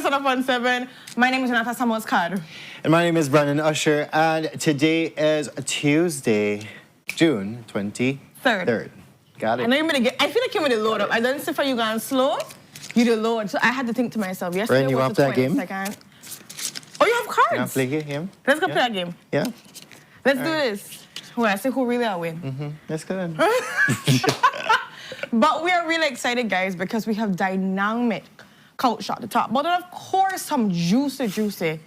to Sunup on 7. My name is Renata Samos-Card. And my name is Brandon Usher, and today is Tuesday, June 23rd. Got it? I know I feel like you made it load up. I didn't say for you going slow, you did load. So I had to think to myself, yesterday Brian, you was want the to play a game? 22nd. Oh, you have cards? You want to play a game? Let's go play a game. Yeah? Let's do this. Well, I see who really will win. Mm-hmm. Let's go then. But we are really excited, guys, because we have dynamic culture to talk about. And of course, some juicy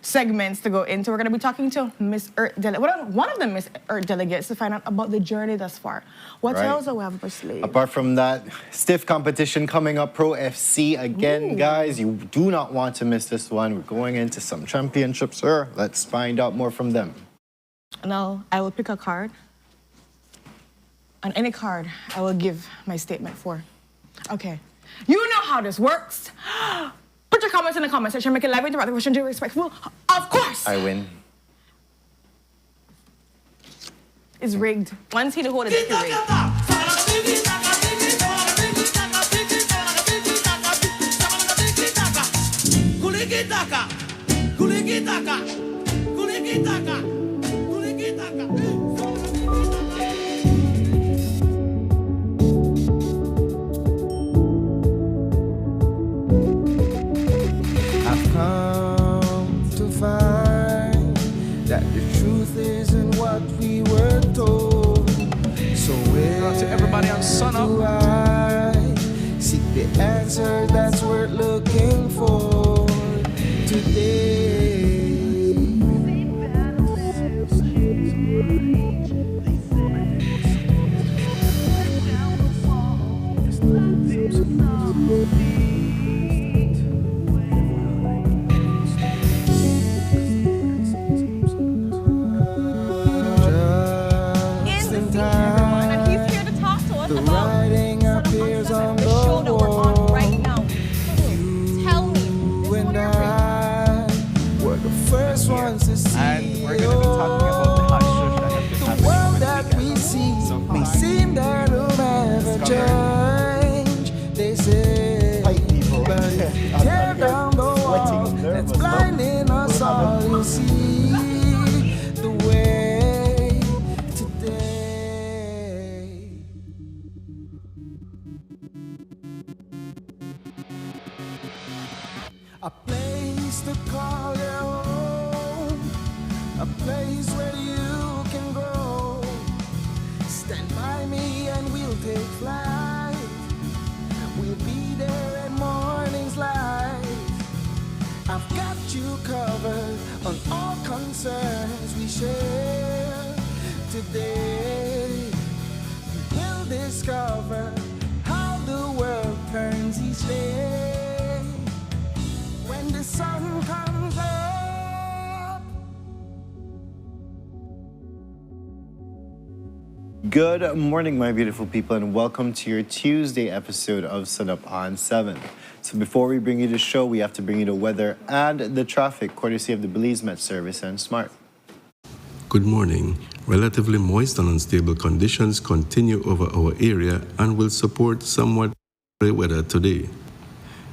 segments to go into. We're going to be talking to Miss Earth Delegate, one of the Miss Earth Delegates, to find out about the journey thus far. What else do we have up our sleeve? Apart from that, stiff competition coming up, Pro FC again, guys. You do not want to miss this one. We're going into some championships, sir. Let's find out more from them. Now, I will pick a card. On any card, I will give my statement for. Okay. You know how this works. Put your comments in the comment section. Make it live, interactive, question, due, respectful. Of course. I win. It's rigged. Once he hold it, it's rigged. I've come to find that the truth isn't what we were told. So where to everybody on Sunup. do I seek the answer that's worth looking for today? Just in time, And he's here to talk to us the about writing appears on the show that we're on wall. right now. Tell me. You and I were the first ones to see. And we're going to be talking about the hot shush that has been The happening world over the that weekend. we see So may far. seem that it'll never change. They say, White people. but if you tear down the wall that's blinding us all, you'll see the way today. A place to call your home, a place where you can grow. Stand by me and we'll take flight. We'll be there at morning's light. I've got you covered on all concerns we share today. You'll discover how the world turns each day when the sun comes up. Good morning, my beautiful people, and welcome to your Tuesday episode of Sunup on 7. So before we bring you the show, we have to bring you the weather and the traffic, courtesy of the Belize Met Service and Smart. Good morning. Relatively moist and unstable conditions continue over our area and will support somewhat dry weather today.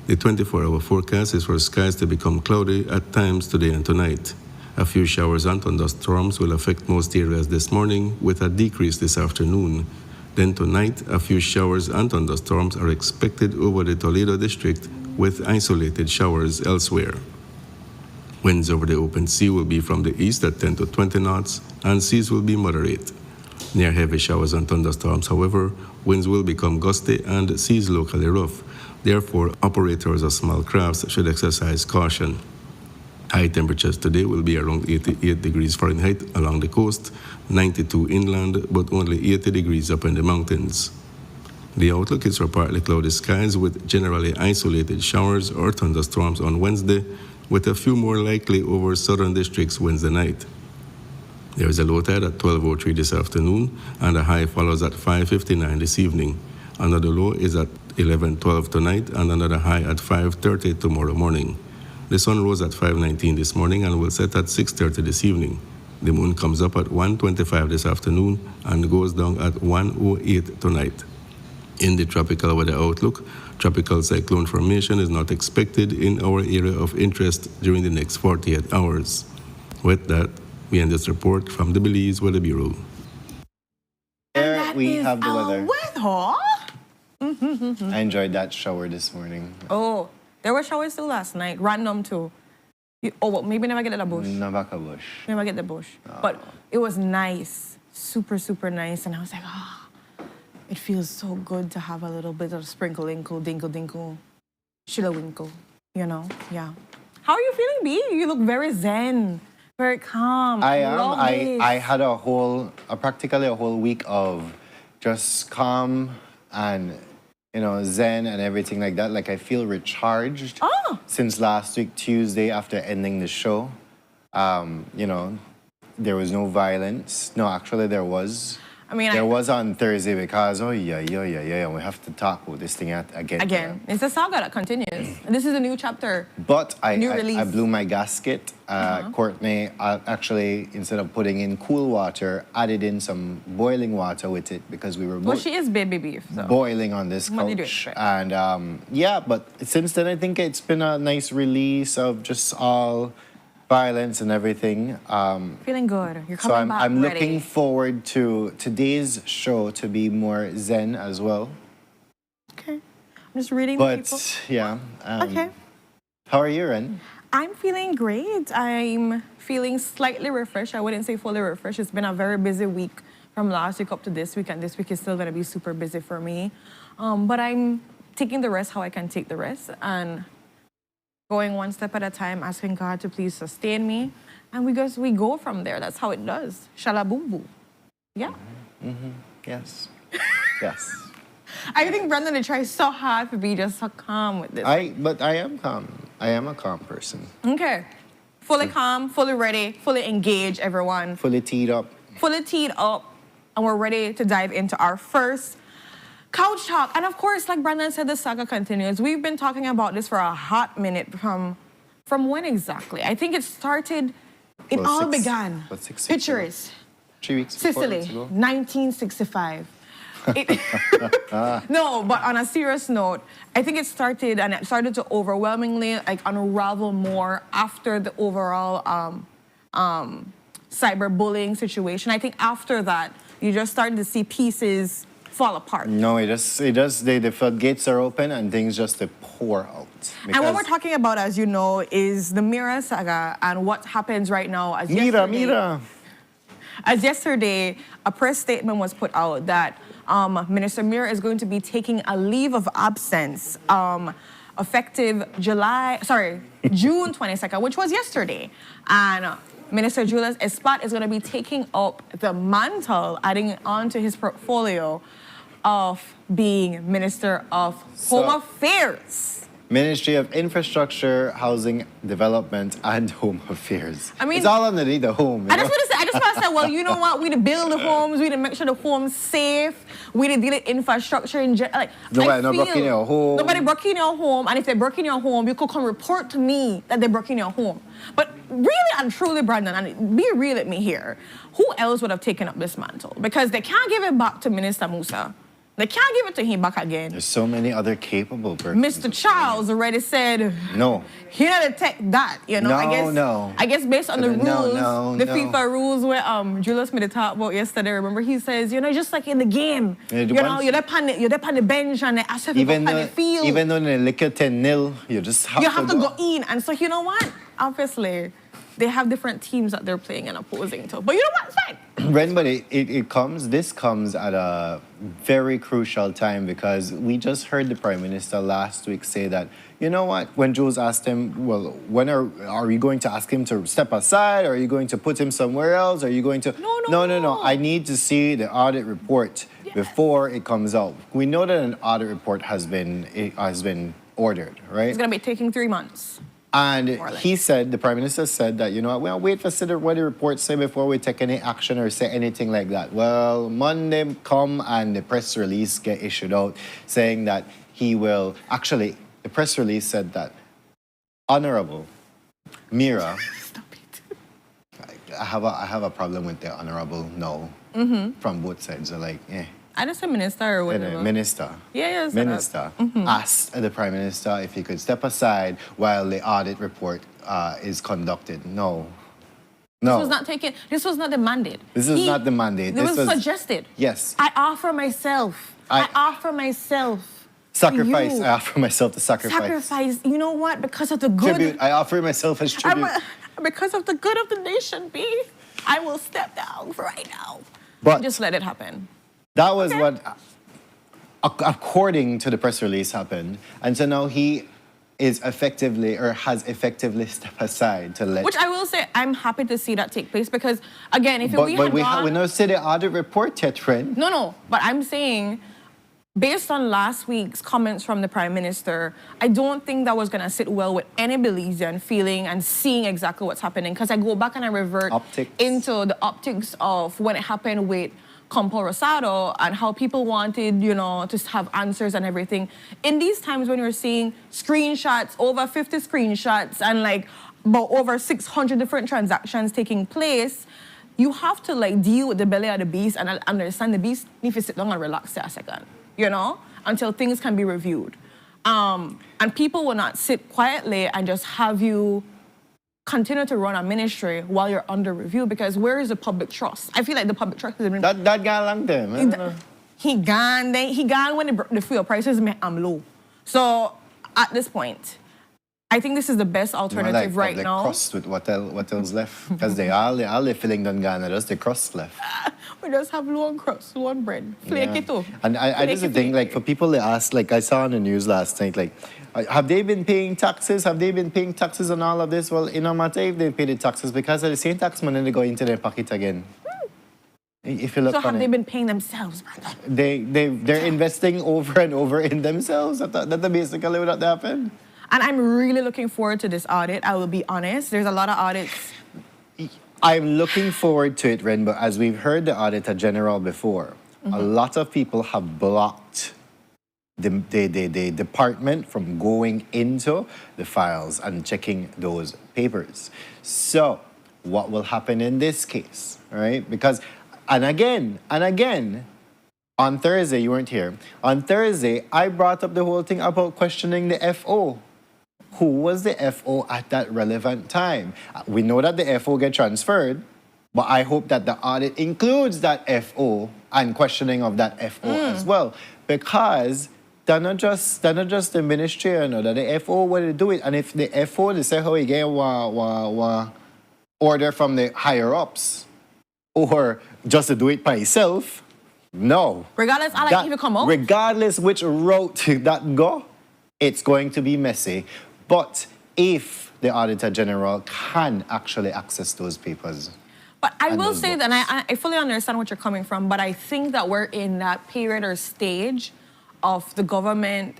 The 24-hour forecast is for skies to become cloudy at times today and tonight. A few showers and thunderstorms will affect most areas this morning, with a decrease this afternoon. Then tonight, a few showers and thunderstorms are expected over the Toledo district, with isolated showers elsewhere. Winds over the open sea will be from the east at 10 to 20 knots, and seas will be moderate. Near heavy showers and thunderstorms, however, winds will become gusty and seas locally rough. Therefore, operators of small crafts should exercise caution. High temperatures today will be around 88 degrees Fahrenheit along the coast, 92 inland, but only 80 degrees up in the mountains. The outlook is for partly cloudy skies with generally isolated showers or thunderstorms on Wednesday, with a few more likely over southern districts Wednesday night. There is a low tide at 12:03 this afternoon, and a high follows at 5:59 this evening. Another low is at 11:12 tonight, and another high at 5:30 tomorrow morning. The sun rose at 5:19 this morning and will set at 6:30 this evening. The moon comes up at 1:25 this afternoon and goes down at 1:08 tonight. In the tropical weather outlook, Tropical cyclone formation is not expected in our area of interest during the next 48 hours. With that, we end this report from the Belize Weather Bureau. There we Is have the our weather. I enjoyed that shower this morning. Oh, there were showers too last night, random too. Well, maybe never get the bush. Navaka bush. Never get the bush. But it was nice, super, super nice. And I was like, it feels so good to have a little bit of sprinkle-inkle, dinkle-dinkle, shilla-winkle, you know? Yeah. How are you feeling, B? You look very zen, very calm. I am. love this. I had practically a whole week of just calm and, zen and everything like that. Like I feel recharged since last week, Tuesday, after ending the show. There was no violence. No, actually there was. There was on Thursday because, we have to talk about this thing again. Again, it's a saga that continues. This is a new chapter. But I release. blew my gasket. Courtney actually, instead of putting in cool water, added in some boiling water with it because we were both She is baby beef. So. boiling on this What do you do? couch. And but since then I think it's been a nice release of just all violence and everything. Feeling good. You're So coming back I'm ready. looking forward to today's show to be more zen as well. Okay. I'm just reading the But people. yeah. Okay. How are you, Ren? I'm feeling great. I'm feeling slightly refreshed. I wouldn't say fully refreshed. It's been a very busy week from last week up to this week, and this week is still going to be super busy for me. But I'm taking the rest how I can take the rest and going one step at a time, asking God to please sustain me. And we go from there. That's how it does. Shalaboom. Yeah. Yes. Yes. I think Brendan had tried so hard to be just so calm with this. But I am calm. I am a calm person. Okay. Fully calm, fully ready, fully engaged, everyone. Fully teed up. Fully teed up, and we're ready to dive into our first couch talk. And of course, like Brandon said, the saga continues. We've been talking about this for a hot minute. From when exactly? I think it started, it all began. What, 6 weeks Picture ago? it. 3 weeks ago? 4 Sicily, weeks ago? 1965. No, but on a serious note, I think it started to overwhelmingly unravel more after the overall cyberbullying situation. I think after that, you just started to see pieces fall apart. No, the floodgates are open and things just pour out. And what we're talking about, as you know, is the Mira saga and what happens right now. As yesterday, a press statement was put out that Minister Mira is going to be taking a leave of absence effective June 22nd, which was yesterday. And Minister Julius Espat is going to be taking up the mantle, adding it onto his portfolio of being Minister of Home Affairs. Ministry of Infrastructure, Housing Development, and Home Affairs. It's all underneath the home. I just want to say, well, you know what? We to build the homes, we to make sure the home's safe, we to deal with infrastructure in general. Nobody breaking your home. Nobody breaking your home, and if they're breaking your home, you could come report to me that they're breaking your home. But really and truly, Brandon, and be real with me here, who else would have taken up this mantle? Because they can't give it back to Minister Musa. They can't give it to him back again. There's so many other capable persons. Mr. Charles already said, no. He had to take that, I guess based on the rules, the FIFA rules where Julius made a talk about yesterday, remember, he says, just like in the game, you're up on the bench and they ask you to go on the field. Even though in a liquor 10-0, you just have to go in. And so, you know what? Obviously, they have different teams that they're playing and opposing to. But you know what? It's fine. Ren, but this comes at a very crucial time because we just heard the Prime Minister last week say that, you know what, when Jules asked him, well, when are you going to ask him to step aside? Or are you going to put him somewhere else? Are you going to... No. I need to see the audit report before it comes out. We know that an audit report has been ordered, right? It's going to be taking 3 months. And he said, the Prime Minister said that, we'll wait for what the report say before we take any action or say anything like that. Well, Monday come and the press release get issued out saying that he will, actually, the press release said that Honorable Mira, Stop it. I have a problem with the Honorable no from both sides. They're like, I just say minister or whatever. Minister. Yeah, Minister asked the Prime Minister if he could step aside while the audit report is conducted. No. This was not taken. This was not the mandate. This is not the mandate. It was suggested. Yes. I offer myself. I offer myself. Sacrifice. To you. I offer myself to sacrifice. Sacrifice. You know what? Because of the good. Tribute. I offer myself as tribute. Because of the good of the nation, B, I will step down for right now. But just let it happen. That was what, according to the press release, happened. And so now he is effectively, or has effectively stepped aside to let... Which I will say, I'm happy to see that take place because, again, if we But we had not see the audit report yet, friend. No, but I'm saying, based on last week's comments from the Prime Minister, I don't think that was going to sit well with any Belizean feeling and seeing exactly what's happening. Because I go back and I revert into the optics of when it happened with Campo Rosado and how people wanted, you know, to have answers and everything. In these times when you're seeing screenshots, over 50 screenshots and like about over 600 different transactions taking place, you have to like deal with the belly of the beast and understand the beast needs to sit down and relax for a second, you know, until things can be reviewed. And people will not sit quietly and just have you continue to run a ministry while you're under review because where is the public trust? I feel like the public trust has been... That guy lang there, He gone when the fuel prices make low. So at this point, I think this is the best alternative right now. Crust with what else left? Because they all filling done Ghana, just the crust left. We just have low on crust, low on bread. Flaky too. And I just think, like, for people to ask, like, I saw on the news last night, like, have they been paying taxes? Have they been paying taxes on all of this? Well, it no matter if they pay the taxes because of the same tax money they go into their pocket again. If you look so have they been paying themselves, brother? They're investing over and over in themselves. That's basically what happened. And I'm really looking forward to this audit, I will be honest. There's a lot of audits. I'm looking forward to it, Ren, but as we've heard the Auditor General before, a lot of people have blocked the department from going into the files and checking those papers. So what will happen in this case, all right? Because, and again, on Thursday, you weren't here, on Thursday, I brought up the whole thing about questioning the FO. Who was the FO at that relevant time? We know that the FO get transferred, but I hope that the audit includes that FO and questioning of that FO as well. Because they're not just the ministry, you know, that the FO will do it. And if the FO, they say how he get order from the higher ups, or just to do it by himself, no. Regardless, I like even come out. Regardless which route that go, it's going to be messy. But if the Auditor General can actually access those papers. But I will say that I fully understand what you're coming from, but I think that we're in that period or stage of the government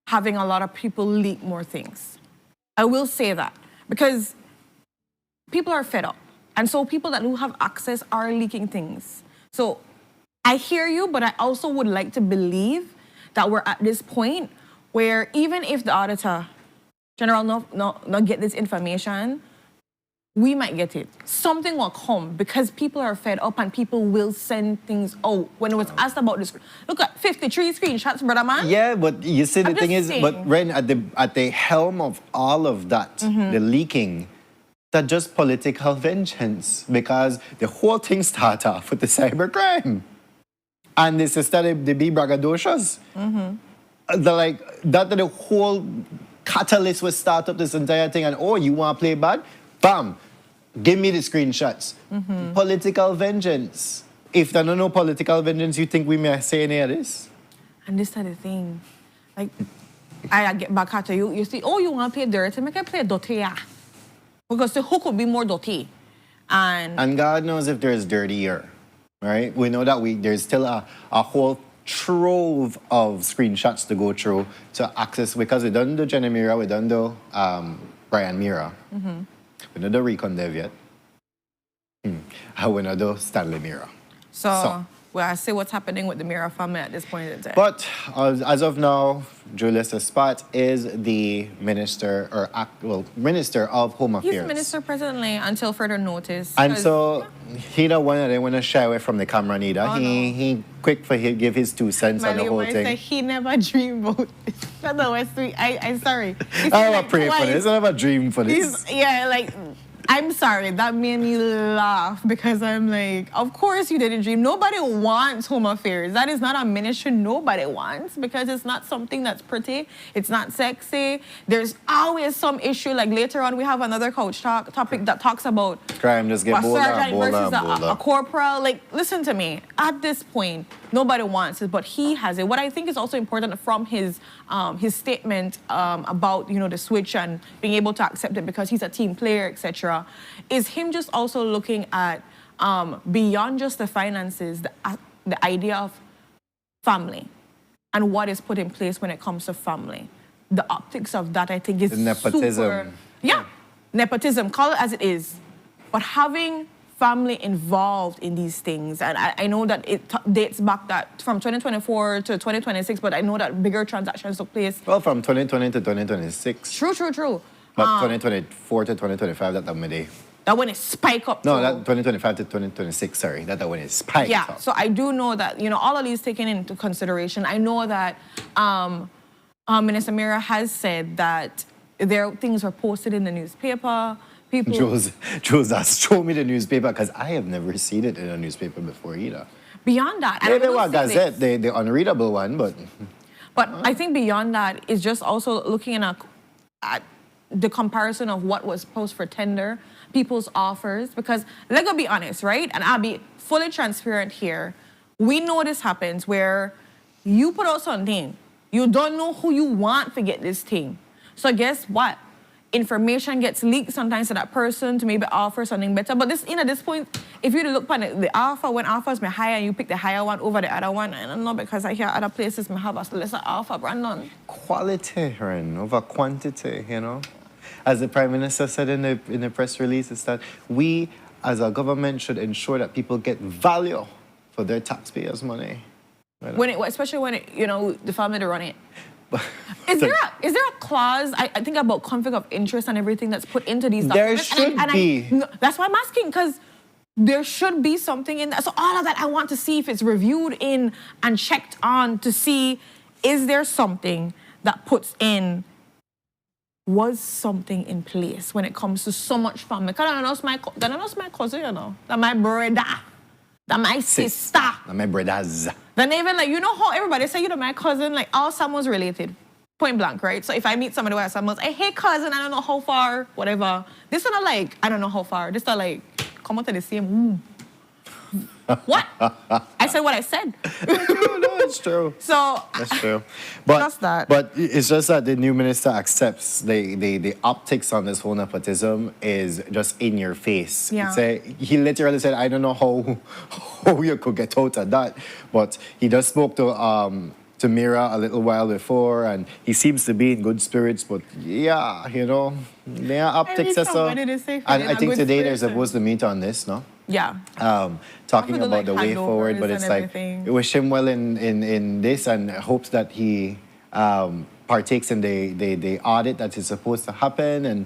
having a lot of people leak more things. I will say that because people are fed up. And so people that do have access are leaking things. So I hear you, but I also would like to believe that we're at this point where even if the Auditor General not get this information, we might get it. Something will come because people are fed up and people will send things out. When it was asked about this, look at 53 screenshots, brother man. Yeah, but you see, the thing is, but Ren, at the helm of all of that, the leaking, that's just political vengeance because the whole thing started off with the cybercrime. And this is that they be braggadocious. The whole catalyst was start up this entire thing and, oh, you want to play bad? Bam, give me the screenshots. Political vengeance. If there no political vengeance, you think we may say any of this? And this is the thing. Like, I get back at you. You see, oh, you want to play dirty? Make I play dirty, yeah. Because the hook could be more dirty. And God knows if there's dirtier, right? We know that there's still a whole trove of screenshots to go through to access, because we done do Jenny Mira, we done do Brian Mira. We don't do Recon Dev yet. And we don't do Stanley Mira. So well, I see what's happening with the Mira family at this point in time. But as of now, Julius Espat is the minister minister of Home Affairs. He's the minister presently until further notice. And so he don't want to shy away from the camera neither. Oh, he quick for him give his 2 cents on the whole thing. Say he never dreamed about this. That's the West Street. I'm sorry. I never pray for this. I never dream for this. Yeah, like, I'm sorry. That made me laugh because I'm like, of course you didn't dream. Nobody wants Home Affairs. That is not a ministry nobody wants because it's not something that's pretty. It's not sexy. There's always some issue. Like later on, we have another coach topic that talks about crime just get a bolder, sergeant versus bolder. a corporal. Like, listen to me. At this point, nobody wants it, but he has it. What I think is also important from his statement about the switch and being able to accept it because he's a team player, etc., is him just also looking at beyond just the finances, the idea of family and what is put in place when it comes to family. The optics of that, I think, is the nepotism. super. Yeah, nepotism, call it as it is. But having family involved in these things, and I know that it dates back that from 2024 to 2026, but I know that bigger transactions took place. Well, from 2020 to 2026. True. But 2024 to 2025, that's my day. That when it spike up. No, to, that 2025 to 2026, sorry. That's when it spiked yeah, up. so I do know that, all of these taken into consideration. I know that Minister Mira has said that things were posted in the newspaper. People... Jules has shown me the newspaper because I have never seen it in a newspaper before either. Beyond that... Maybe one gazette, the unreadable one, but... But I think beyond that is just also looking at the comparison of what was posted for tender, people's offers, because let's go be honest, right? And I'll be fully transparent here. We know this happens where you put out something, you don't know who you want to get this thing. So guess what? Information gets leaked sometimes to that person to maybe offer something better. But this, at this point, if you look at the offer, when offers me higher and you pick the higher one over the other one, I don't know, because I hear other places may have a lesser offer, Brandon. Quality, Ren, over quantity, As the Prime Minister said in the press release, is that we, as a government, should ensure that people get value for their taxpayers' money. Especially when the family to run it. Is there a clause, I think about conflict of interest and everything that's put into these documents? There should be. That's why I'm asking, because there should be something in that. So all of that, I want to see if it's reviewed in and checked on to see, is there something that puts in, was something in place when it comes to so much family? Because I don't know my cousin, that my brother, that my sister. That my brothers. Then even how everybody say, my cousin, all someone's related. Point blank, right? So if I meet somebody who has someone's, hey cousin, I don't know how far, whatever. This one I don't know how far. This are come out to the same womb. What? I said what I said. No, it's true. So that's true. But just that. But it's just that the new minister accepts the optics on this whole nepotism is just in your face. Yeah. He literally said, I don't know how you could get out of that. But he just spoke to Mira a little while before, and he seems to be in good spirits. But yeah, there are optics. And I think today they're supposed to meet on this, no? Yeah. Talking about the way forward, but it's everything. Wish him well in this and hopes that he partakes in the audit that is supposed to happen. And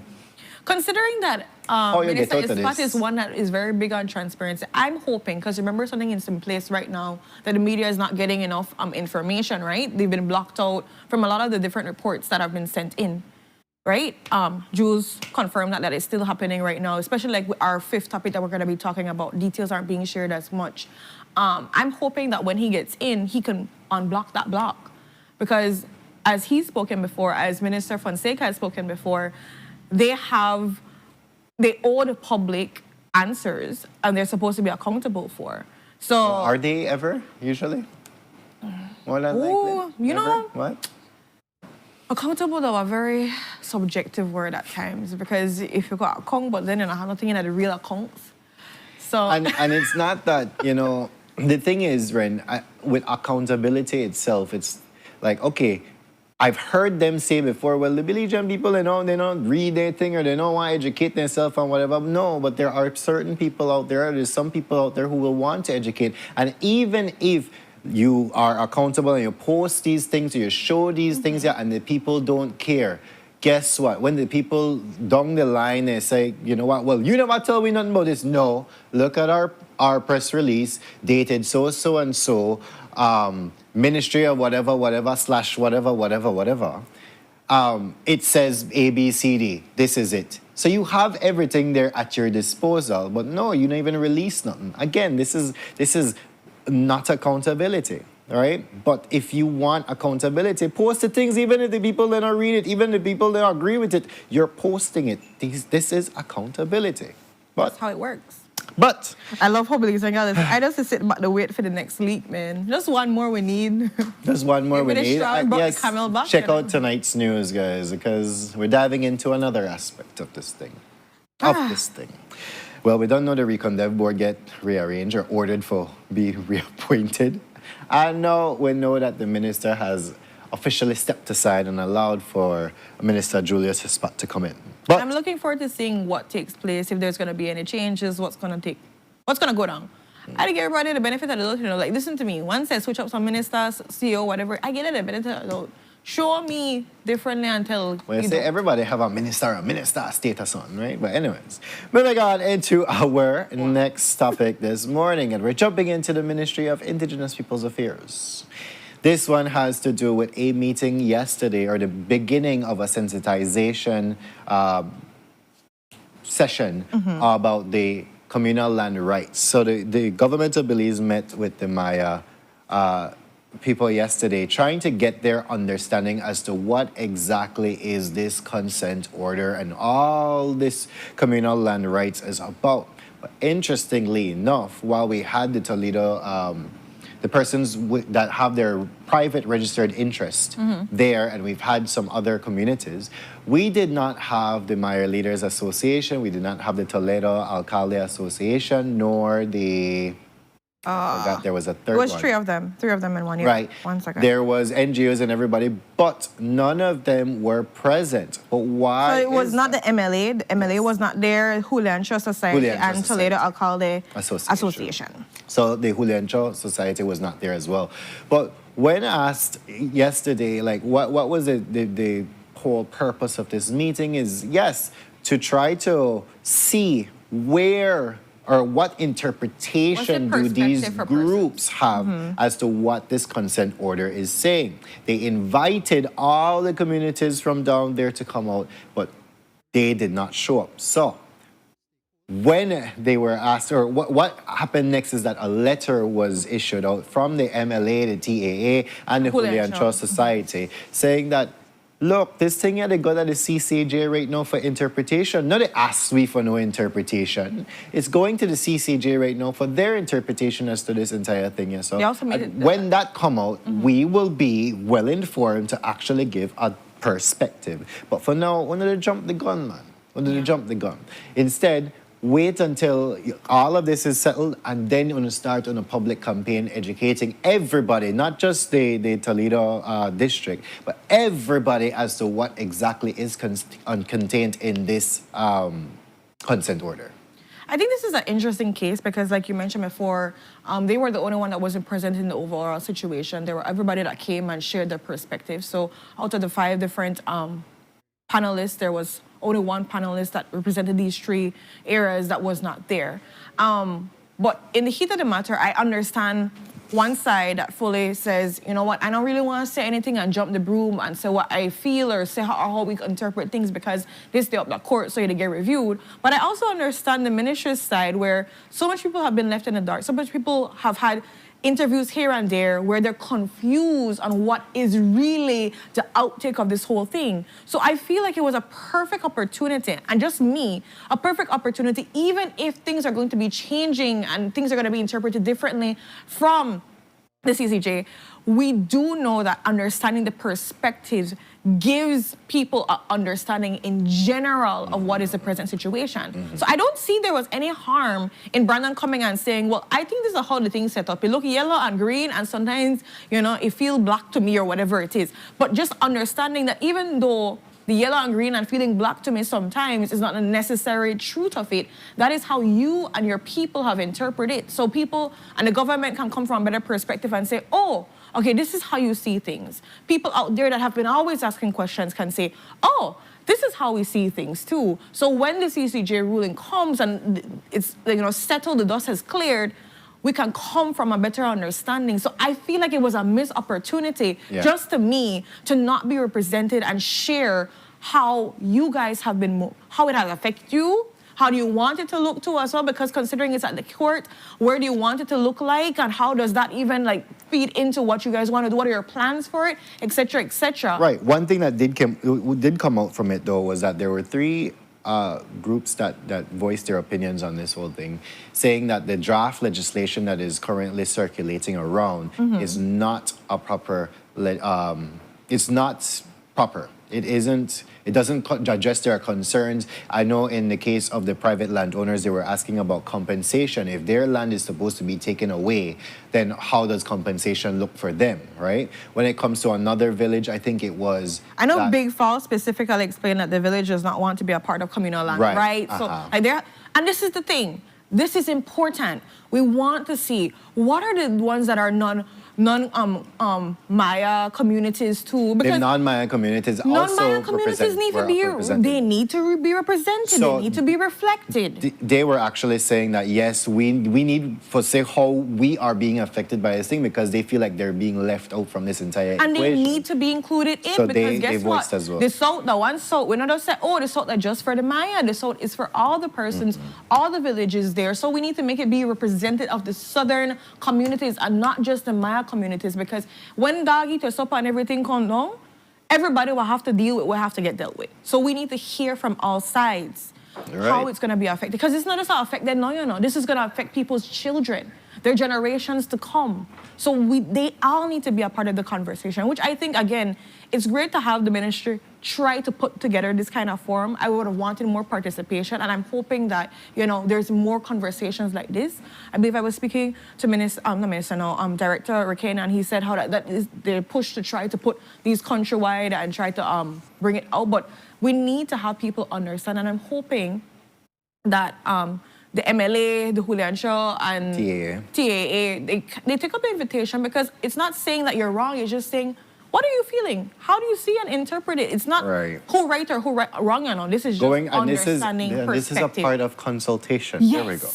considering that Minister Espat is one that is very big on transparency, I'm hoping, because remember something is in place right now, that the media is not getting enough information, right? They've been blocked out from a lot of the different reports that have been sent in. Right? Jules confirmed that is still happening right now, especially with our fifth topic that we're going to be talking about. Details aren't being shared as much. I'm hoping that when he gets in, he can unblock that block. Because as he's spoken before, as Minister Fonseca has spoken before, they owe the public answers and they're supposed to be accountable for. So are they ever, usually? More than likely? What? Accountable, though, a very subjective word at times, because if you got account, but then you have nothing in the real accounts. So and it's not that, the thing is, Ren, with accountability itself, it's like, okay, I've heard them say before, well, the Belizean people, they don't read anything or they don't want to educate themselves on whatever. No, but there are certain people out there, there's some people out there who will want to educate. And even if you are accountable and you post these things or you show these things here and the people don't care, guess what? When the people down the line, they say, you know what, well, you never tell me nothing about this. No, look at our press release dated so and so, Ministry of whatever, / whatever. It says A, B, C, D. This is it. So you have everything there at your disposal, but no, you don't even release nothing. Again, this is not accountability, all right? But if you want accountability, post the things, even if the people that don't read it, even the people that agree with it, you're posting it. This is accountability. But, That's how it works. But I love how Belizean girl is. I just sit back to wait for the next leak, man. Just one more we need. there's one more we Maybe the need. straw brought the camel back, Check you know? out tonight's news, guys, because we're diving into another aspect of this thing. Well, we don't know the Recondev board get rearranged or ordered for be reappointed. And now we know that the minister has officially stepped aside and allowed for Minister Julius Hispat to come in. But I'm looking forward to seeing what takes place, if there's going to be any changes, what's going to go down. I give everybody the benefit of the doubt, like, listen to me. Once I switch up some ministers, CEO, whatever, I get it the benefit of the doubt. Show me differently until, well, you say everybody have a minister status on, right? But anyways, moving on into our next topic this morning, and we're jumping into the Ministry of Indigenous Peoples Affairs. This one has to do with a meeting yesterday, or the beginning of a sensitization session about the communal land rights. So the government of Belize met with the Maya people yesterday, trying to get their understanding as to what exactly is this consent order and all this communal land rights is about. But interestingly enough, while we had the Toledo, the persons that have their private registered interest there, and we've had some other communities, we did not have the Maya Leaders Association, we did not have the Toledo Alcalde Association, nor the... I forgot there was a third one. It was three of them in 1 year. Right. 1 second. There was NGOs and everybody, but none of them were present. But why? So it was not the MLA. The MLA was not there. Julian Society Julian and Society. Toledo Alcalde Association. Association. So the Julian Society was not there as well. But when asked yesterday, like, what was the whole purpose of this meeting is, yes, to try to see where or what interpretation do these groups have as to what this consent order is saying. They invited all the communities from down there to come out, but they did not show up. So when they were asked, or what happened next is that a letter was issued out from the MLA, the TAA, and the Julian Society saying that, look, this thing here, they got at the CCJ right now for interpretation. Not they ask we for no interpretation. It's going to the CCJ right now for their interpretation as to this entire thing here. So they also made it when that come out, we will be well informed to actually give a perspective. But for now, we're going to jump the gun, man. We're going to jump the gun. Instead, wait until all of this is settled, and then you're going to start on a public campaign educating everybody, not just the Toledo district, but everybody as to what exactly is contained in this consent order. I think this is an interesting case because, like you mentioned before, they were the only one that wasn't present in the overall situation. There were everybody that came and shared their perspective. So out of the 5 different panelists, there was only one panelist that represented these 3 areas that was not there. But in the heat of the matter, I understand one side that fully says, you know what, I don't really want to say anything and jump the broom and say what I feel or say how we interpret things because they stay up the court so they get reviewed. But I also understand the ministry's side where so much people have been left in the dark. So much people have had interviews here and there where they're confused on what is really the outtake of this whole thing. So I feel like it was a perfect opportunity, and just me, a perfect opportunity, even if things are going to be changing and things are going to be interpreted differently from the CCJ, we do know that understanding the perspectives gives people an understanding in general of what is the present situation. So I don't see there was any harm in Brandon coming and saying, well, I think this is how the thing set up. It look yellow and green, and sometimes, it feel black to me or whatever it is. But just understanding that even though the yellow and green and feeling black to me sometimes is not the necessary truth of it, that is how you and your people have interpreted it. So people and the government can come from a better perspective and say, oh, okay, this is how you see things. People out there that have been always asking questions can say, oh, this is how we see things too. So when the CCJ ruling comes and it's settled, the dust has cleared, we can come from a better understanding. So I feel like it was a missed opportunity, just to me, to not be represented and share how you guys have been, how it has affected you. How do you want it to look to as well? Because considering it's at the court, where do you want it to look like? And how does that even feed into what you guys want to do? What are your plans for it? Et cetera, et cetera. Right. One thing that did come out from it, though, was that there were three groups that voiced their opinions on this whole thing, saying that the draft legislation that is currently circulating around is not a proper, it's not proper. It doesn't address their concerns. I know in the case of the private landowners, they were asking about compensation. If their land is supposed to be taken away, then how does compensation look for them, right? When it comes to another village, I think it was... I know Big Falls specifically explained that the village does not want to be a part of communal land, right? So, and this is the thing. This is important. We want to see what are the ones that are non-Maya communities too. Because the non-Maya communities non-Maya communities need to be represented. They need to be reflected. They were actually saying that yes, we need to say how we are being affected by this thing, because they feel like they're being left out from this entire equation. And they need to be included in, so because guess what? As well. The South, the one South, we not just say, oh, the South are just for the Maya. The South is for all the persons, all the villages there. So we need to make it be representative of the southern communities and not just the Maya communities, because when dog eat your supper and everything comes down, everybody will have to deal with what have to get dealt with. So we need to hear from all sides how it's going to be affected, because it's not just affected now, this is going to affect people's children, their generations to come. So they all need to be a part of the conversation, which I think, again, it's great to have the ministry try to put together this kind of forum. I would have wanted more participation, and I'm hoping that, there's more conversations like this. I believe I was speaking to Director Rakena, and he said how that is their push to try to put these countrywide and try to bring it out. But we need to have people understand, and I'm hoping that the MLA, the Julian Shaw, and TAA, they take up the invitation, because it's not saying that you're wrong, it's just saying, what are you feeling? How do you see and interpret it? It's not who right or who wrong, this is just understanding perspective. This is a part of consultation. Yes, there we go.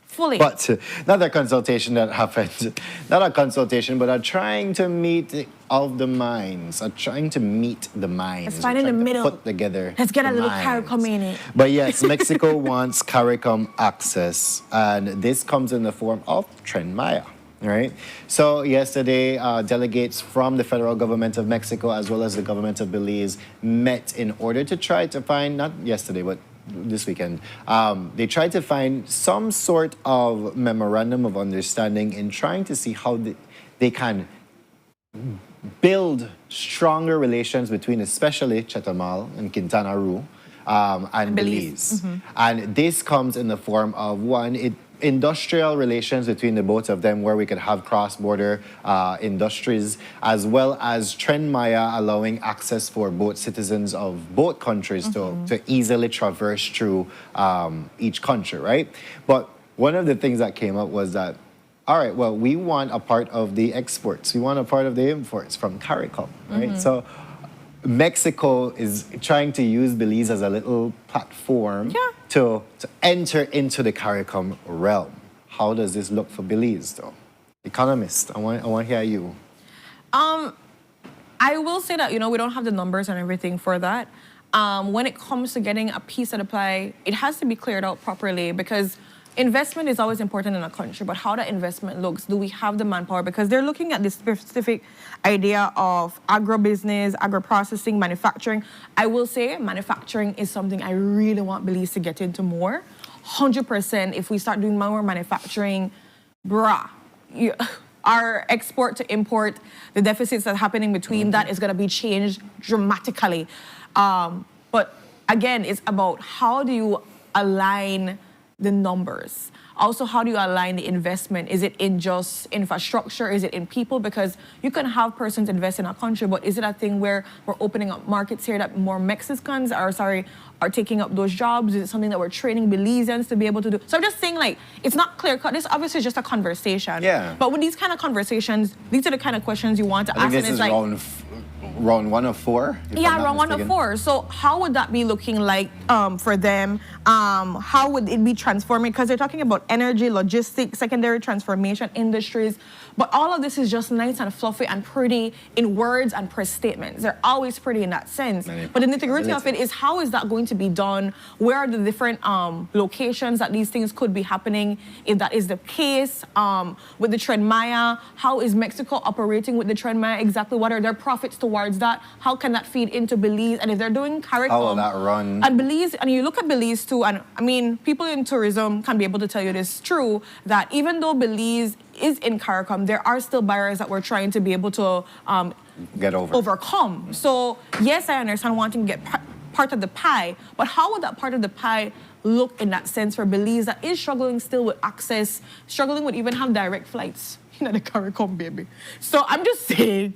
Fully. But not a consultation that happened, not a consultation, but a trying to meet all the minds, trying to meet the minds. Let's find in the middle. Put together. Let's get a little CARICOM in it. But yes, Mexico wants CARICOM access, and this comes in the form of Tren Maya. Right. So yesterday, delegates from the federal government of Mexico as well as the government of Belize met in order to try to find, not yesterday, but this weekend, they tried to find some sort of memorandum of understanding in trying to see how they can build stronger relations between especially Chetumal and Quintana Roo and Belize. And this comes in the form of, one, industrial relations between the both of them, where we could have cross-border industries, as well as Tren Maya allowing access for both citizens of both countries to easily traverse through each country, right? But one of the things that came up was that, all right, well, we want a part of the exports. We want a part of the imports from CARICOM, right? So Mexico is trying to use Belize as a little platform to enter into the CARICOM realm. How does this look for Belize, though? Economist, I want to hear you. I will say that, we don't have the numbers and everything for that. When it comes to getting a piece of the pie, it has to be cleared out properly, because investment is always important in a country, but how that investment looks, do we have the manpower? Because they're looking at this specific idea of agribusiness, agro-processing, manufacturing. I will say manufacturing is something I really want Belize to get into more. 100%, if we start doing more manufacturing, our export to import, the deficits that are happening between that is going to be changed dramatically. But again, it's about how do you align the numbers? Also, how do you align the investment? Is it in just infrastructure? Is it in people? Because you can have persons invest in a country, but is it a thing where we're opening up markets here that more Mexicans are taking up those jobs? Is it something that we're training Belizeans to be able to do? So I'm just saying, like, it's not clear cut. This obviously is just a conversation. Yeah. But with these kind of conversations, these are the kind of questions you want to I ask. think this And is like, round 1 of 4. yeah, round 1 of 4. So how would that be looking like for them? How would it be transforming? Because they're talking about energy, logistics, secondary transformation, industries. But all of this is just nice and fluffy and pretty in words and press statements. They're always pretty in that sense. But the nitty-gritty of it is, how is that going to be done? Where are the different locations that these things could be happening? If that is the case, with the Tren Maya, how is Mexico operating with the Tren Maya? Exactly what are their profits towards that? How can that feed into Belize? And if they're doing CARICOM... How will that run? And Belize, and you look at Belize too, and I mean, people in tourism can be able to tell you this true, that even though Belize is in CARICOM, there are still barriers that we're trying to be able to get overcome. So yes, I understand wanting to get part of the pie, but how would that part of the pie look in that sense for Belize that is struggling still with access, struggling with even have direct flights, you know, the CARICOM, baby. So I'm just saying,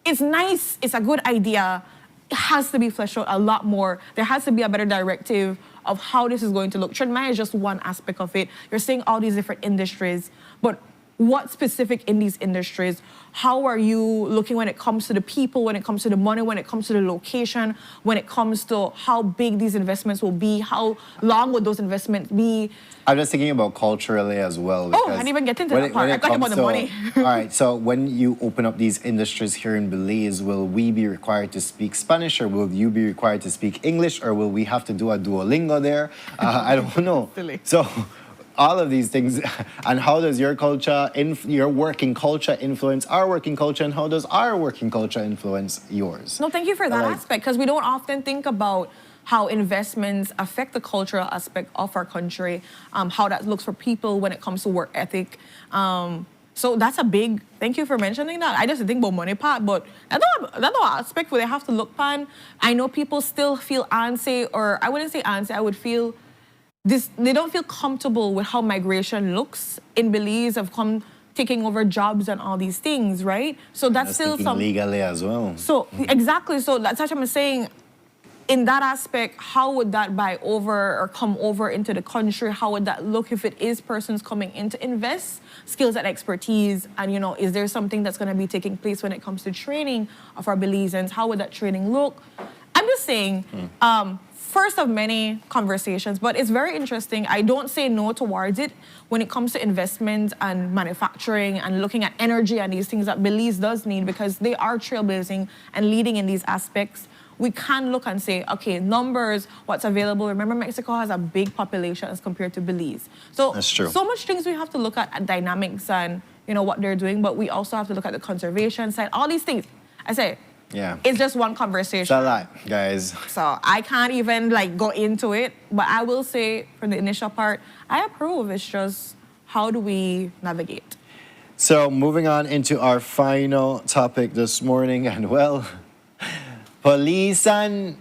it's nice, it's a good idea. It has to be fleshed out a lot more. There has to be a better directive of how this is going to look. Tren Maya is just one aspect of it. You're seeing all these different industries, but what specific in these industries? How are you looking when it comes to the people, when it comes to the money, when it comes to the location, when it comes to how big these investments will be, how long would those investments be? I'm just thinking about culturally as well. Oh, I didn't even get into that part. I'm talking about the money. All right, so when you open up these industries here in Belize, will we be required to speak Spanish, or will you be required to speak English, or will we have to do a Duolingo there? I don't know. Silly. So all of these things, and how does your culture, your working culture influence our working culture, and how does our working culture influence yours? No, thank you for that aspect, because we don't often think about how investments affect the cultural aspect of our country, how that looks for people when it comes to work ethic. So that's a big, thank you for mentioning that. I just think about money part, but that's no aspect where they have to look pan. I know people still feel antsy, or I wouldn't say antsy, I would feel they don't feel comfortable with how migration looks in Belize, of taking over jobs and all these things, right? So that's still some legally as well. So exactly, so that's what I'm saying. In that aspect, how would that buy over or come over into the country? How would that look if it is persons coming in to invest skills and expertise? And, you know, is there something that's going to be taking place when it comes to training of our Belizeans? How would that training look? I'm just saying, first of many conversations, but it's very interesting. I don't say no towards it when it comes to investment and manufacturing and looking at energy and these things that Belize does need, because they are trailblazing and leading in these aspects. We can look and say, okay, numbers, what's available. Remember, Mexico has a big population as compared to Belize. So, that's true. So much things we have to look at dynamics and, you know, what they're doing, but we also have to look at the conservation side, all these things. I say, yeah, it's just one conversation. It's a lot, guys. So I can't even like go into it, but I will say from the initial part, I approve. It's just, how do we navigate? So moving on into our final topic this morning, and well, police in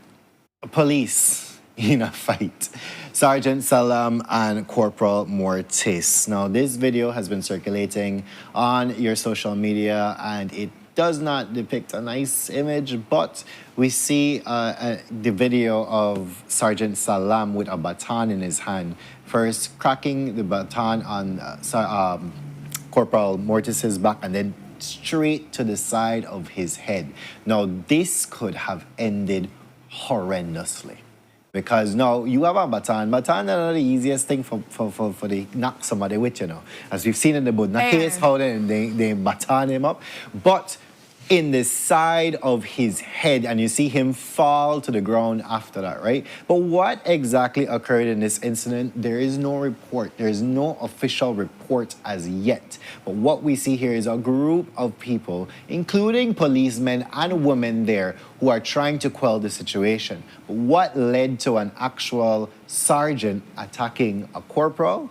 a fight. Sergeant Salam and Corporal Mortis. Now, this video has been circulating on your social media, and it does not depict a nice image, but we see the video of Sergeant Salam with a baton in his hand, first cracking the baton on Corporal Mortis's back, and then straight to the side of his head. Now, this could have ended horrendously. Because now you have a baton. Baton is not the easiest thing for the knock somebody with, you know. As we've seen in the Budna case, how they baton him up. But in the side of his head, and you see him fall to the ground after that, right? But what exactly occurred in this incident, there is no report. There is no official report as yet. But what we see here is a group of people, including policemen and women there, who are trying to quell the situation. But what led to an actual sergeant attacking a corporal?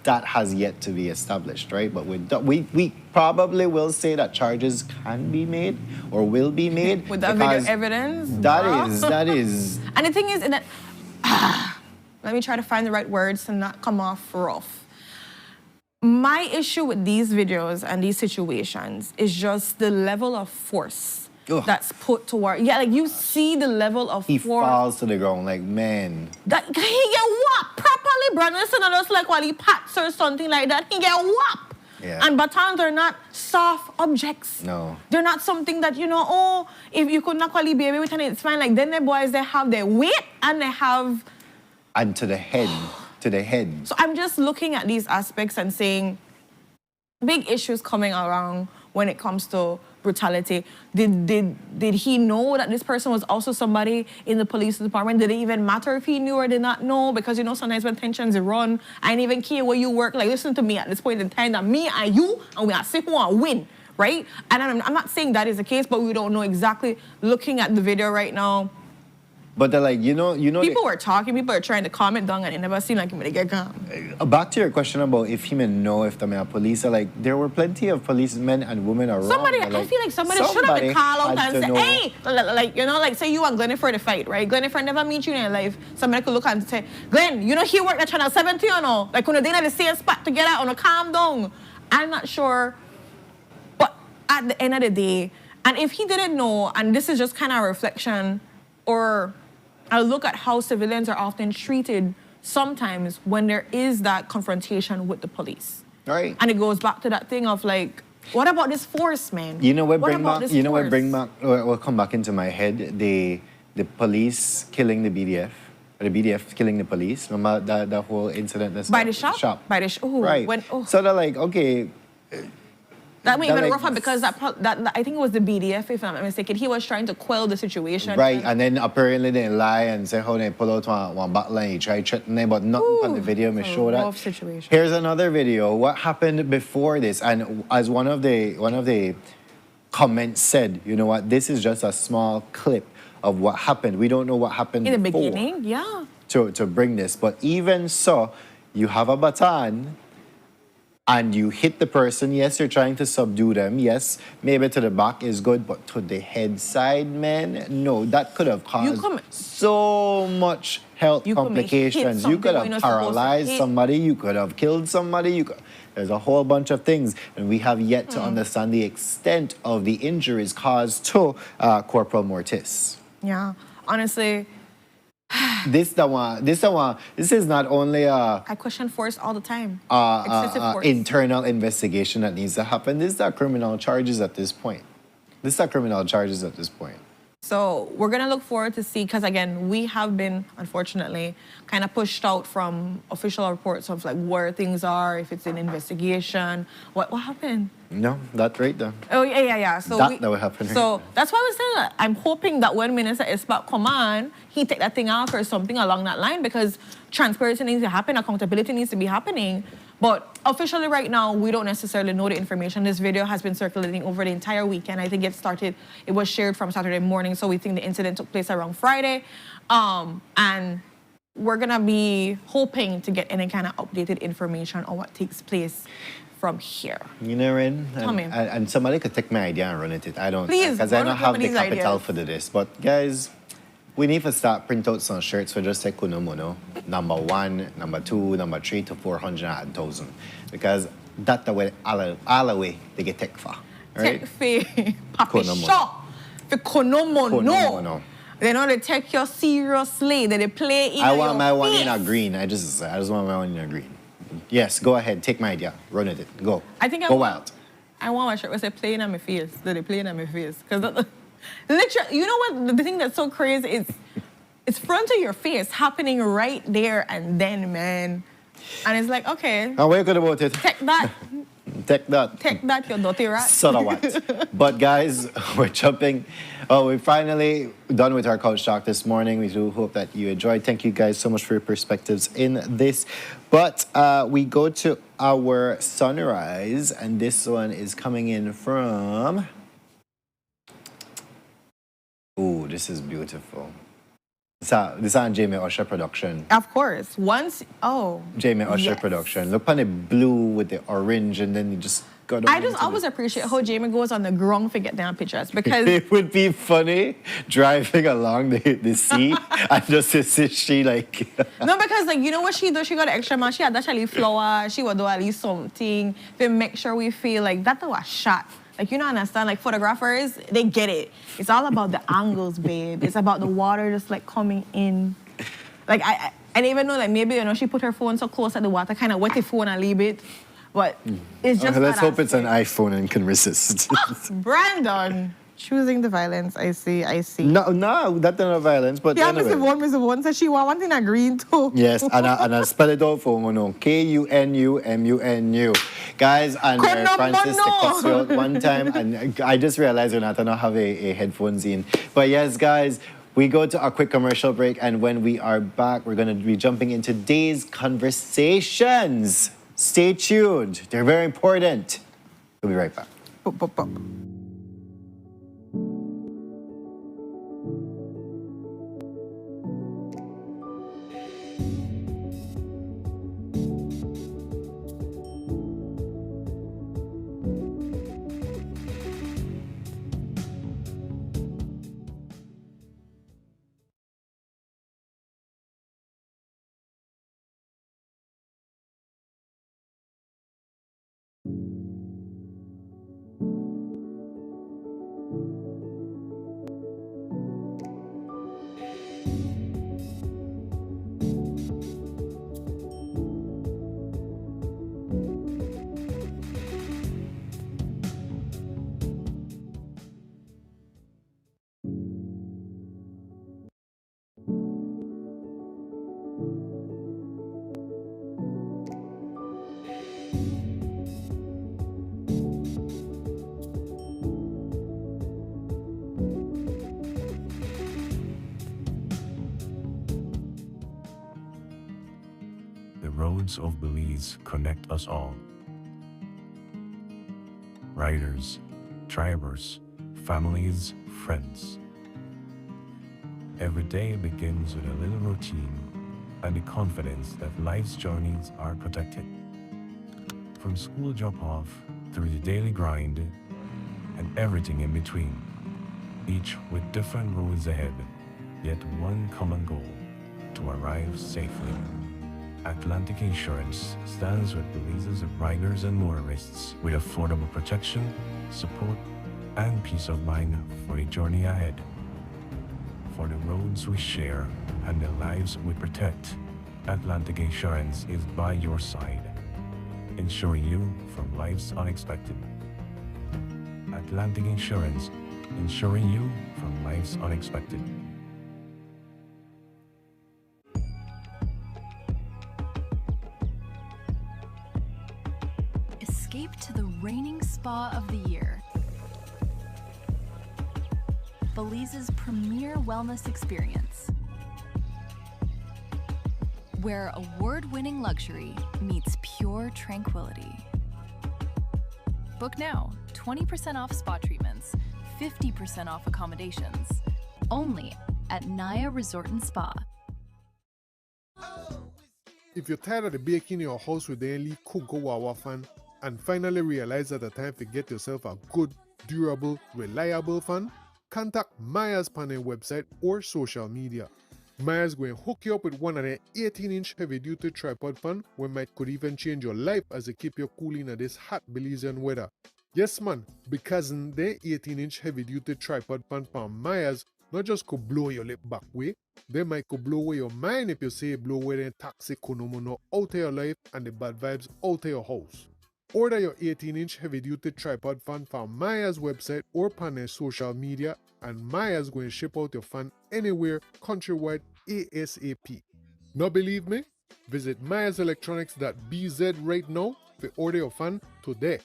that has yet to be established, right? But we probably will say that charges can be made or will be made. With that video because evidence? That is. And the thing is, that, let me try to find the right words to not come off rough. My issue with these videos and these situations is just the level of force Ugh. that's put toward. Yeah, like you see the level of He force. falls to the ground like, man. That he get whopped properly, brother. It's not just like while he pats or something like that. He get whopped. Yeah. And batons are not soft objects. No. They're not something that, you know, oh, if you could not call the baby with it, it's fine. Like then the boys, they have their weight and they have. And to the head. To the head. So I'm just looking at these aspects and saying, big issues coming around when it comes to brutality. Did he know that this person was also somebody in the police department? Did it even matter if he knew or did not know? Because, you know, sometimes when tensions run, I ain't even care where you work. Like, listen to me at this point in time, that me and you, and we are sick, we want to win, right? And I'm not saying that is the case, but we don't know exactly. Looking at the video right now, But they're like, you know. people were talking, people are trying to comment down, and it never seemed like him to get calm. Back to your question about if he may know if the police are like, there were plenty of policemen and women around. Somebody, but, I feel like somebody should have been called out had and to said, know. hey, like, you know, like say you and Glenn for the fight, right? Glenn never meet you in your life. Somebody could look and say, Glenn, you know he worked at Channel 70 or no? Like when they in the same spot together on a calm down. I'm not sure. But at the end of the day, and if he didn't know, and this is just kind of a reflection or a look at how civilians are often treated sometimes when there is that confrontation with the police. Right. And it goes back to that thing of like, what about this force, man? You know what What bring about back? this You know what force? bring back? What come back into my head? The police killing the BDF, or the BDF killing the police. Remember that whole incident that's By the shop? By the ooh, Right. So they're like, okay. That made That, even like, rougher because that I think it was the BDF, if I'm not mistaken. He was trying to quell the situation. Right, and then apparently they lie and say how they pull out one back line, he tried threatening them, but nothing on the video may it's a show that. rough situation. Here's another video. What happened before this? And as one of the comments said, you know what, this is just a small clip of what happened. We don't know what happened In the before beginning, yeah. to bring this. But even so, you have a baton and you hit the person. Yes, you're trying to subdue them. Yes, maybe to the back is good, but to the head side, man, no, that could have caused so much health complications. You could have paralyzed somebody. You could have killed somebody. There's a whole bunch of things, and we have yet to understand the extent of the injuries caused to Corporal Mortis. Yeah, honestly, This is not only I question force all the time. Excessive force. internal investigation that needs to happen. These are criminal charges at this point. So we're going to look forward to see, because again, we have been, unfortunately, kind of pushed out from official reports of like where things are, if it's an investigation. What happened? No, that's right though. Oh, yeah. So that will happen. So that's why I was saying that I'm hoping that when Minister Isbak come on, he take that thing off or something along that line, because transparency needs to happen, accountability needs to be happening. But officially right now, we don't necessarily know the information. This video has been circulating over the entire weekend. I think it was shared from Saturday morning, so we think the incident took place around Friday. And we're gonna be hoping to get any kind of updated information on what takes place from here. You know, Ren, Tell me. and somebody could take my idea and run it. I don't, Please, because I run don't have the somebody's capital ideas. for this. But guys, we need to start print out some shirts for just like Kunomono, number 1, number 2, number 3 to 400 and 1,000, because that's the way all the way they get tech for, right? Take for Papi Konomono. Shaw, for Konomono. Konomono. They know they take you seriously. They play in I want your my one face. in a green. I just want my one in a green. Yes, go ahead, take my idea, run it. Go. I think go wild. I want my shirt was playing on my face. That they playing on my face. Because literally, you know what? The thing that's so crazy is it's front of your face happening right there and then, man. And it's like, okay, And what you good about it? take that. Take that. Take that, you dirty rat. So what? But guys, we're jumping. Oh, we're finally done with our Couch Talk this morning. We do hope that you enjoyed. Thank you guys so much for your perspectives in this. But we go to our sunrise, and this one is coming in from... Ooh, this is beautiful. This is on Jamie Usher production. Of course. Jamie Usher Yes. production. Look on the blue with the orange, and then you just got. I just always appreciate how Jamie goes on the ground to get down pictures because It would be funny driving along the sea and just to see she like. no, because like you know what she do? She got an extra man. She had actually flower. She would do at least something to make sure we feel like that was shot. Like you don't understand. Like photographers, they get it. It's all about the angles, babe. It's about the water just like coming in. Like I didn't even know like maybe she put her phone so close at the water, kind of wet the phone and leave it. But it's just. Let's that hope it's an aspect. iPhone and can resist. Brandon choosing the violence. I see. no, that's not violence, but Yeah, anyway. Mr. One said she want one thing in green too. Yes, and I spell it out for you. Kunumunu. Guys, and Francis they cussed me out one time, and I just realized we're not gonna have a headphones in. But yes, guys, we go to a quick commercial break, and when we are back, we're gonna be jumping into today's conversations. Stay tuned; they're very important. We'll be right back. Pop, pop, pop. The roads of Belize connect us all. Riders, drivers, families, friends. Every day begins with a little routine and the confidence that life's journeys are protected. From school drop-off through the daily grind and everything in between, each with different roads ahead, yet one common goal: to arrive safely. Atlantic Insurance stands with Belize's riders and motorists with affordable protection, support, and peace of mind for the journey ahead. For the roads we share and the lives we protect, Atlantic Insurance is by your side, insuring you from life's unexpected. Atlantic Insurance, insuring you from life's unexpected. Escape to the reigning spa of the year. Belize's premier wellness experience, where award-winning luxury meets pure tranquility. Book now, 20% off spa treatments, 50% off accommodations, only at Naya Resort and Spa. If you're tired of the baking in your house with the only Coco Wawa fan and finally realize that the time to get yourself a good, durable, reliable fan, contact Maya's panel website or social media. Maya's going to hook you up with one of their 18-inch heavy-duty tripod fan where might could even change your life as they keep you cool in this hot Belizean weather. Yes man, because their 18-inch heavy-duty tripod fan from Maya's not just could blow your lip back way, they might could blow away your mind if you say blow away the toxic konomono out of your life and the bad vibes out of your house. Order your 18-inch heavy-duty tripod fan from Maya's website or on their social media, and Maya's going to ship out your fan anywhere countrywide ASAP. Not believe me? Visit mayaselectronics.bz right now to order your fan today.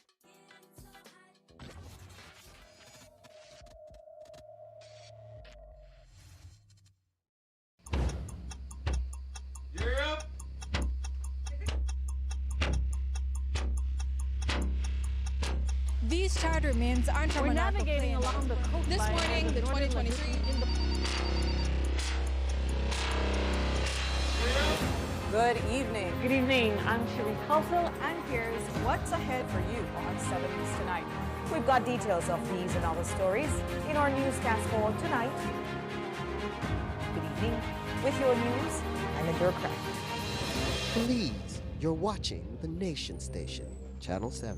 These charter means aren't We're navigating along the coastline. This morning, the 2023 Good evening. Good evening. I'm Sherry Kelso, and here's What's ahead for you on 7 News tonight? We've got details of these and other stories in our newscast for tonight. Good evening. With your news, I'm Indra Craft. Please, you're watching the Nation Station, Channel 7.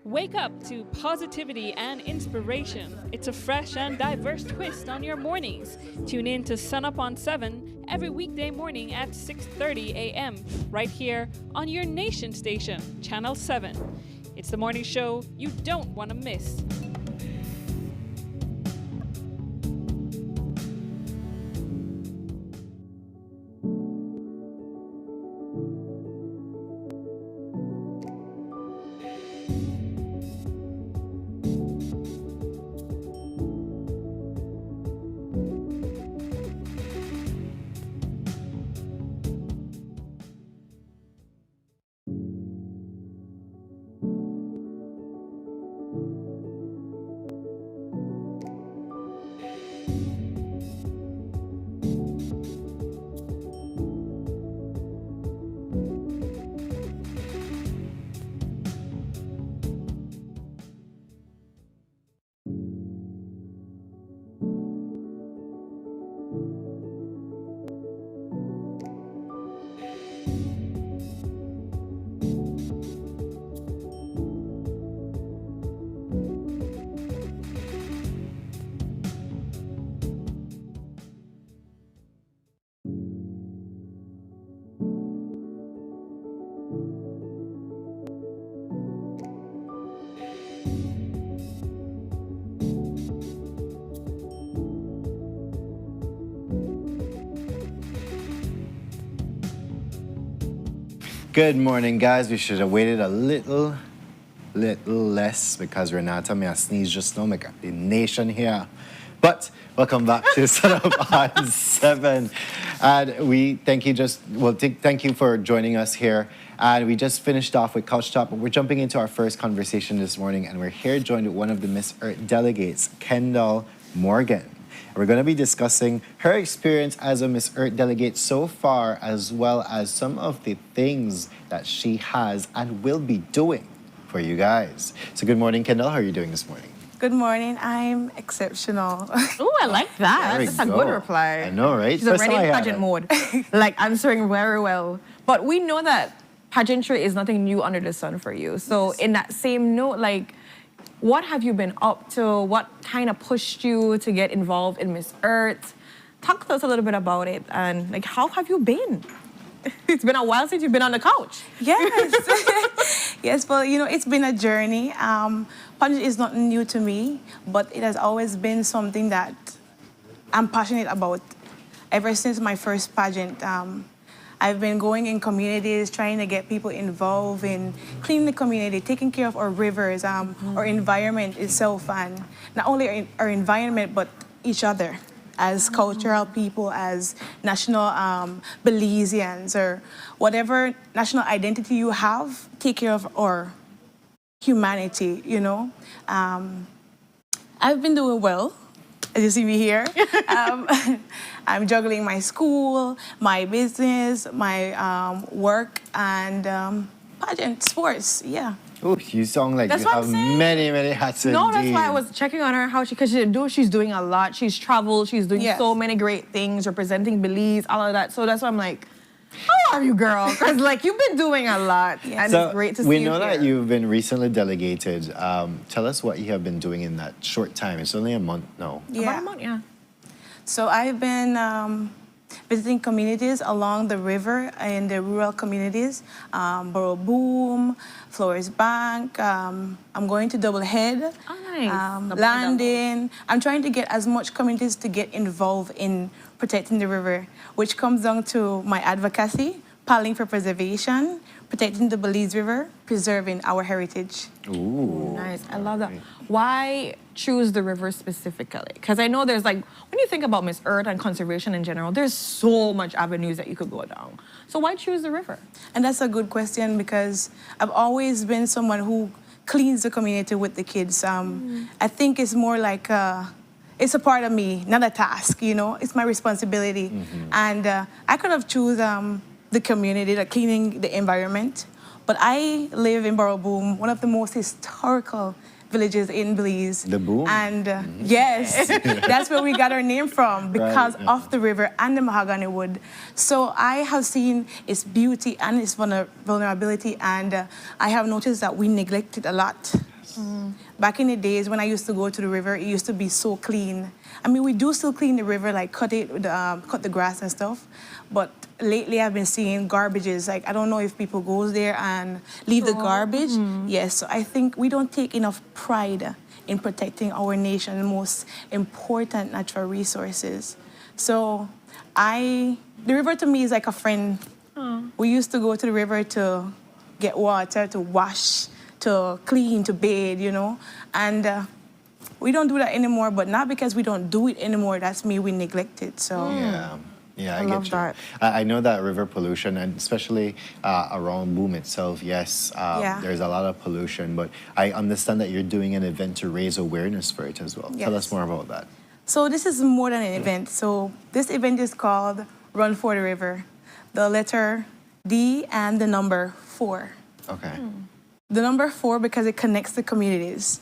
Wake up to positivity and inspiration. It's a fresh and diverse twist on your mornings. Tune in to Sunup on 7 every weekday morning at 6:30 a.m. right here on your Nation Station, Channel 7. It's the morning show you don't want to miss. Good morning, guys. We should have waited a little less because Renata may have sneezed just now. Make the nation here. But welcome back to Sunup on 7. And we thank you thank you for joining us here. And we just finished off with Couch Talk, but we're jumping into our first conversation this morning, and we're here joined with one of the Miss Earth delegates, Kendall Morgan. We're going to be discussing her experience as a Miss Earth delegate so far, as well as some of the things that she has and will be doing for you guys. So good morning, Kendall. How are you doing this morning? Good morning. I'm exceptional. Oh, I like that. There That's we a go. good reply. I know, right? She's already in pageant mode, like answering very well. But we know that pageantry is nothing new under the sun for you. So in that same note, like, what have you been up to? What kind of pushed you to get involved in Miss Earth? Talk to us a little bit about it, and like, how have you been? It's been a while since you've been on the couch. Yes. Yes, well, you know, it's been a journey. Pageant is not new to me, but it has always been something that I'm passionate about. Ever since my first pageant, I've been going in communities, trying to get people involved in cleaning the community, taking care of our rivers, our environment itself, and not only our environment, but each other as cultural people, as national Belizeans, or whatever national identity you have, take care of our humanity, you know. I've been doing well, as you see me here. I'm juggling my school, my business, my work, and pageant, sports, yeah. Oh, you sound like That's you what have I'm saying. many hats No, indeed. that's why I was checking on her, how because she's doing a lot. She's traveled, she's doing so many great things, representing Belize, all of that. So that's why I'm like, how are you, girl? Because like you've been doing a lot, and So it's great to see we you know that here. you've been recently delegated. Tell us what you have been doing in that short time. It's only a month now. About a month, yeah. So I've been visiting communities along the river in the rural communities, Borough Boom, Flores Bank. I'm going to Double Head, Landing. I'm trying to get as much communities to get involved in protecting the river, which comes down to my advocacy, paddling for preservation, protecting the Belize River, preserving our heritage. Ooh. Nice, I love that. Why choose the river specifically? Because I know there's like, when you think about Miss Earth and conservation in general, there's so much avenues that you could go down. So why choose the river? And that's a good question because I've always been someone who cleans the community with the kids. I think it's more like it's a part of me, not a task, you know. It's my responsibility. And I could have chosen the community, the cleaning the environment. But I live in Borough Boom, one of the most historical villages in Belize. The Boom? And yes, that's where we got our name from, because of the river and the mahogany wood. So I have seen its beauty and its vulnerability, and I have noticed that we neglect it a lot. Back in the days when I used to go to the river, it used to be so clean. I mean, we do still clean the river, like cut the grass and stuff, but lately I've been seeing garbages. Like, I don't know if people go there and leave the garbage. Yes, so I think we don't take enough pride in protecting our nation's most important natural resources. So the river to me is like a friend. We used to go to the river to get water, to wash, to clean, to bathe, you know. And we don't do that anymore, but not because we don't do it anymore. That's me, we neglect it, so. Yeah, I love get you. that. I know that river pollution, and especially around Boom itself, yes, there's a lot of pollution, but I understand that you're doing an event to raise awareness for it as well. Tell us more about that. So this is more than an event. So this event is called Run for the River. The letter D and the number 4. Okay. The number 4 because it connects the communities.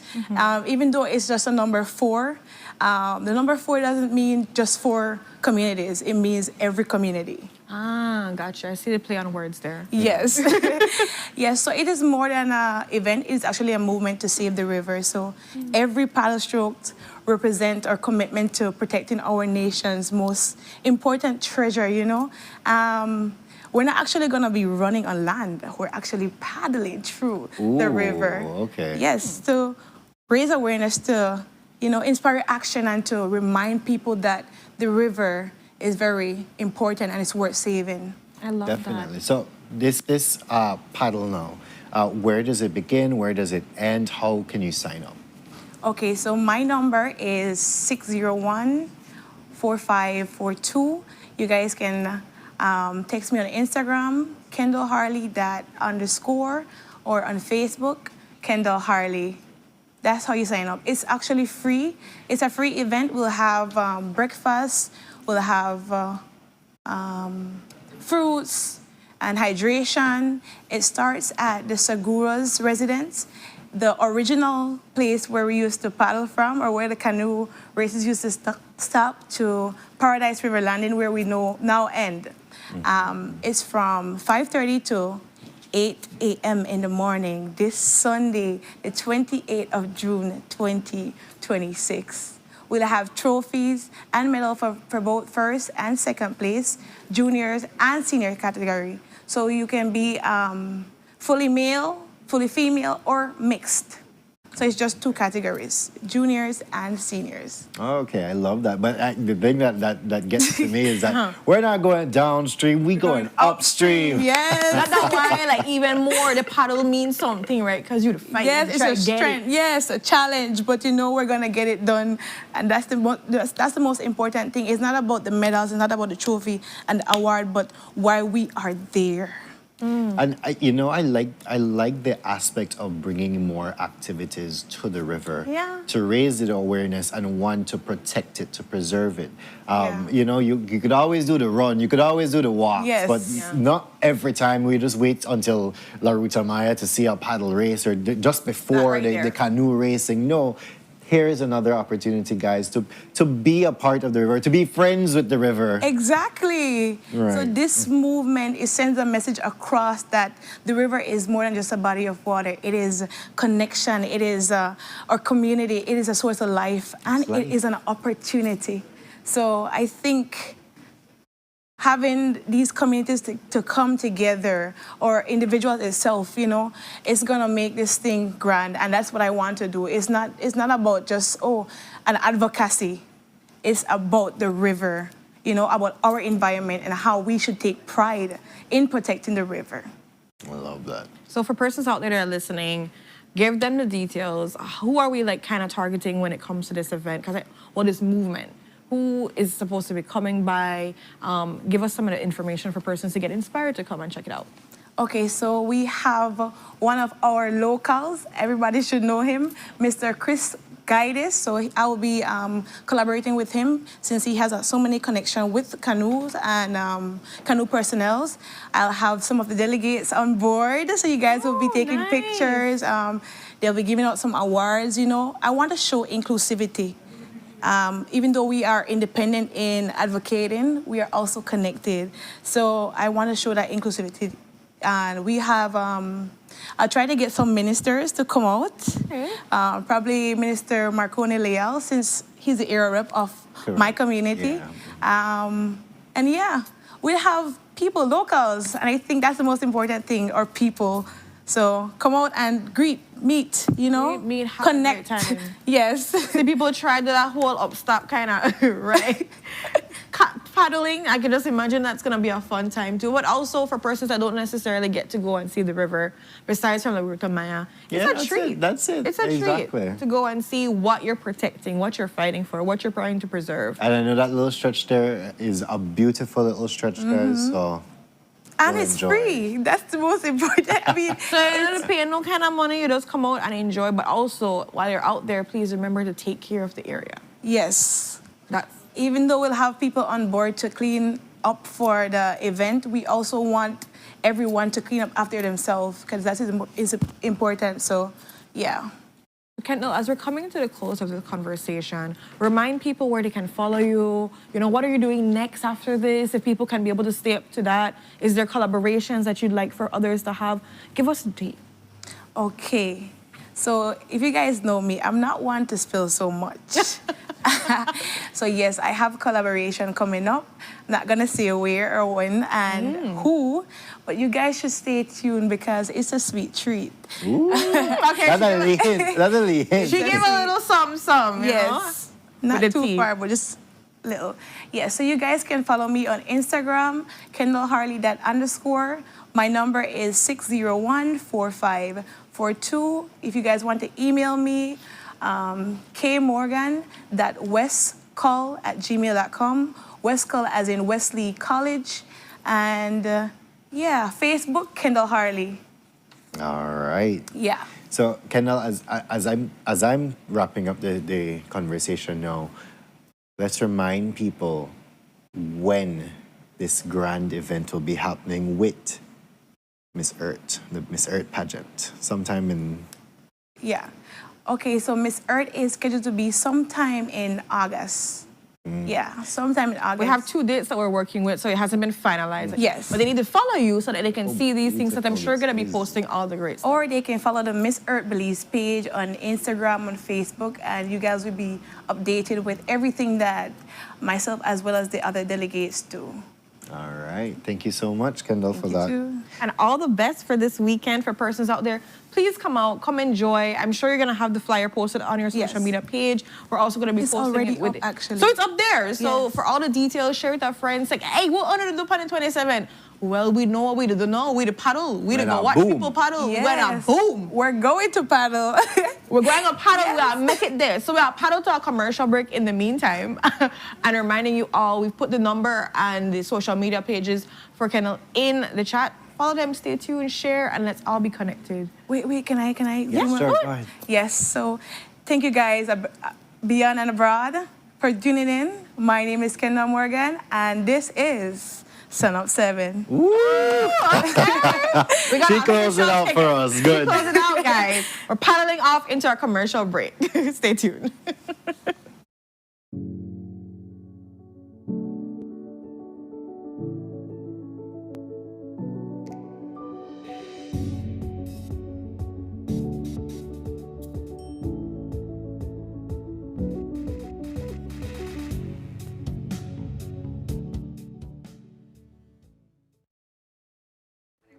Even though it's just a number 4, the number 4 doesn't mean just 4 communities. It means every community. Ah, gotcha. I see the play on words there. Yes. Yes, so it is more than an event. It's actually a movement to save the river. So every paddle stroke represents our commitment to protecting our nation's most important treasure, you know. We're not actually going to be running on land. We're actually paddling through the river. Okay. Yes, to raise awareness, to, you know, inspire action, and to remind people that the river is very important and it's worth saving. I love Definitely. So this paddle now, where does it begin? Where does it end? How can you sign up? Okay, so my number is 601-4542. You guys can text me on Instagram, Kendall Harley _, or on Facebook, Kendall Harley. That's how you sign up. It's actually free. It's a free event. We'll have breakfast. We'll have fruits and hydration. It starts at the Segura's residence, the original place where we used to paddle from, or where the canoe races used to stop, to Paradise River Landing, where we now end. It's from 5:30 to 8 a.m. in the morning, this Sunday, the 28th of June, 2026. We'll have trophies and medals for both first and second place, juniors and senior category. So you can be fully male, fully female, or mixed. So it's just 2 categories, juniors and seniors. Okay, I love that. But the thing that gets to me is that we're not going downstream, we're going upstream. Yes. That's why, like, even more, the paddle means something, right? Because you're fighting. Yes, it's a strength. Yes, a challenge, but you know we're going to get it done. And that's the most important thing. It's not about the medals, it's not about the trophy and the award, but why we are there. And I like the aspect of bringing more activities to the river, to raise the awareness and one to protect it, to preserve it. You know, you could always do the run, you could always do the walk, but not every time. We just wait until La Ruta Maya to see a paddle race, or just before the canoe racing. No. Here is another opportunity, guys, to be a part of the river, to be friends with the river. Exactly. Right. So this movement, it sends a message across that the river is more than just a body of water. It is connection. It is our community. It is a source of life, and it is an opportunity. So I think having these communities to come together, or individuals itself, you know, it's gonna make this thing grand, and that's what I want to do. It's not about just an advocacy. It's about the river, you know, about our environment and how we should take pride in protecting the river. I love that. So for persons out there that are listening, give them the details. Who are we like kind of targeting when it comes to this event? This movement. Who is supposed to be coming by? Give us some of the information for persons to get inspired to come and check it out. Okay, so we have one of our locals. Everybody should know him, Mr. Chris guide this. So I will be collaborating with him since he has so many connections with canoes and canoe personnel. I'll have some of the delegates on board, so you guys will be taking pictures. They'll be giving out some awards. You know, I want to show inclusivity. Even though we are independent in advocating, we are also connected. So I want to show that inclusivity. And we have, I'll try to get some ministers to come out. Okay. Probably Minister Marconi Leal, since he's the area rep of my community. Yeah. And yeah, we'll have people, locals, and I think that's the most important thing, or people. So come out and meet, you know, connect. Yes. See, people try that whole up-stop kind of, right? Paddling, I can just imagine that's going to be a fun time too. But also for persons that don't necessarily get to go and see the river, besides from the route to Maya, it's a treat. That's it. It's a treat to go and see what you're protecting, what you're fighting for, what you're trying to preserve. And I know that little stretch there is a beautiful little stretch there, so... And it's free. That's the most important. I mean, so you don't pay no kind of money. You just come out and enjoy. But also, while you're out there, please remember to take care of the area. Yes. Even though we'll have people on board to clean up for the event, we also want everyone to clean up after themselves, because that is important. So, yeah. Kendall, as we're coming to the close of the conversation, remind people where they can follow you. You know, what are you doing next after this? If people can be able to stay up to that. Is there collaborations that you'd like for others to have? Give us a date. Okay. So if you guys know me, I'm not one to spill so much. So yes, I have collaboration coming up. Not gonna say where or when and who, but you guys should stay tuned because it's a sweet treat. Ooh. Okay, that's a hint. She gave a little something, yes, you know? Not too far, but just little. Yeah, so you guys can follow me on Instagram, KendallHarley_. My number is 601-4542. If you guys want to email me, kmorgan.westcull@gmail.com. Westcull as in Wesley College. And yeah, Facebook, Kendall Harley. All right. Yeah. So Kendall, as I'm wrapping up the conversation now, let's remind people when this grand event will be happening with Miss Earth, the Miss Earth pageant, sometime in... Yeah. Okay, so Miss Earth is scheduled to be sometime in August. Yeah, sometime in August. We have 2 dates that we're working with, so it hasn't been finalized. Yes. But they need to follow you so that they can see these things that I'm sure going to be posting all the great stuff. Or they can follow the Miss Earth Belize page on Instagram, on Facebook, and you guys will be updated with everything that myself as well as the other delegates do. All right. Thank you so much, Kendall, for that. Too. And all the best for this weekend for persons out there. Please come out, come enjoy. I'm sure you're going to have the flyer posted on your social media page. We're also going to be posting it with up, actually. So it's up there. So for all the details, share with our friends. Like, hey, what under the Pan 27? Well, we know what we do. Know we the paddle. We don't go watch people paddle. Yes. When boom. We're going to paddle. We're going to paddle. Yes. We gotta make it there. So we are paddle to our commercial break in the meantime. And reminding you all, we've put the number and the social media pages for Kendall in the chat. Follow them, stay tuned, share, and let's all be connected. Wait, can I? Yes, sure, go ahead. Yes, so thank you guys beyond and abroad for tuning in. My name is Kendall Morgan, and this is Sunup 7. Woo! She closed it out for us. Good. She closed it out, guys. We're paddling off into our commercial break. Stay tuned.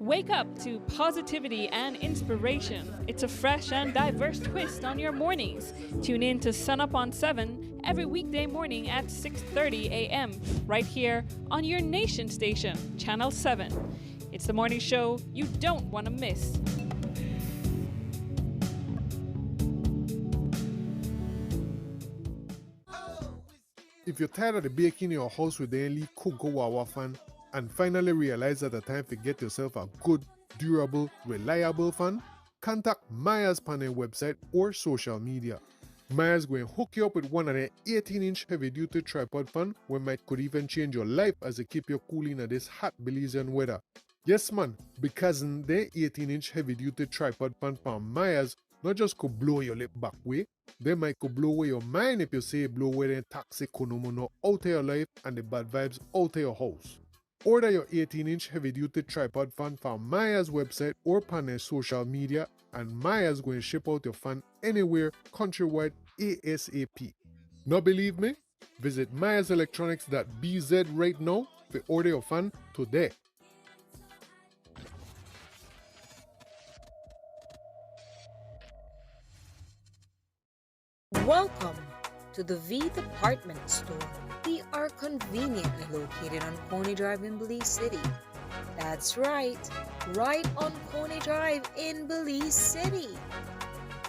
Wake up to positivity and inspiration. It's a fresh and diverse twist on your mornings. Tune in to Sunup on 7 every weekday morning at 6:30 a.m. right here on your nation station, Channel 7. It's the morning show you don't want to miss. If you're tired of the baking in your house with the only cook wawa fan and finally realize that the time to get yourself a good, durable, reliable fan, contact Maya's Panel website or social media. Maya's going to hook you up with one of their 18-inch heavy-duty tripod fan where might could even change your life as they keep you cool in this hot Belizean weather. Yes man, because their 18-inch heavy-duty tripod fan from Maya's not just could blow your lip back way, they might could blow away your mind if you say blow away the toxic konomono out of your life and the bad vibes out of your house. Order your 18-inch heavy-duty tripod fan from Maya's website or on their social media, and Maya's going to ship out your fan anywhere countrywide ASAP. Not believe me? Visit mayaselectronics.bz right now to order your fan today. Welcome to the V Department Store. We are conveniently located on Coney Drive in Belize City. That's right on Coney Drive in Belize City.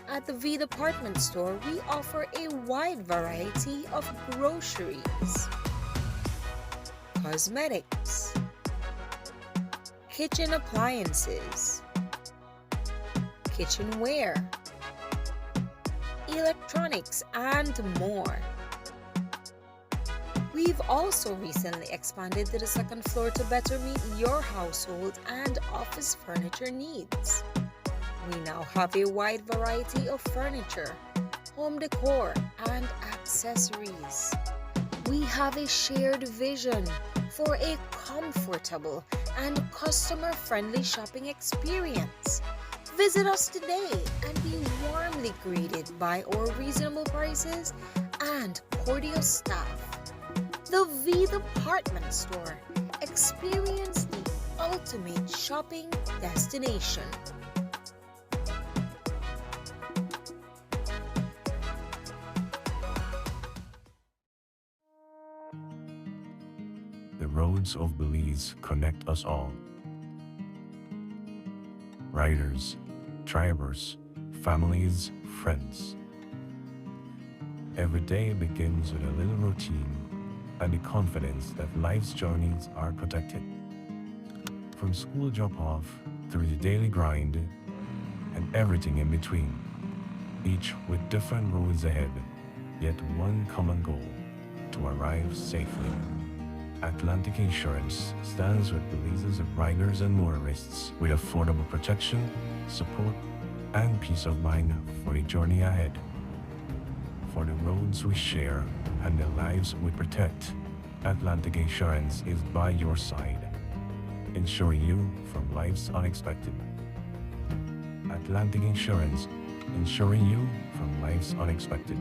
At the V Department Store, we offer a wide variety of groceries, cosmetics, kitchen appliances, kitchenware, electronics, and more. We've also recently expanded to the second floor to better meet your household and office furniture needs. We now have a wide variety of furniture, home decor, and accessories. We have a shared vision for a comfortable and customer-friendly shopping experience. Visit us today and be warmly greeted by our reasonable prices and cordial staff. The V Department Store. Experience the ultimate shopping destination. The roads of Belize connect us all. Riders, drivers, families, friends. Every day begins with a little routine and the confidence that life's journeys are protected. From school drop-off through the daily grind and everything in between, each with different roads ahead, yet one common goal: to arrive safely. Atlantic Insurance stands with Belize's riders and motorists with affordable protection, support, and peace of mind for the journey ahead. For the roads we share and the lives we protect, Atlantic Insurance is by your side, insuring you from life's unexpected. Atlantic Insurance, insuring you from life's unexpected.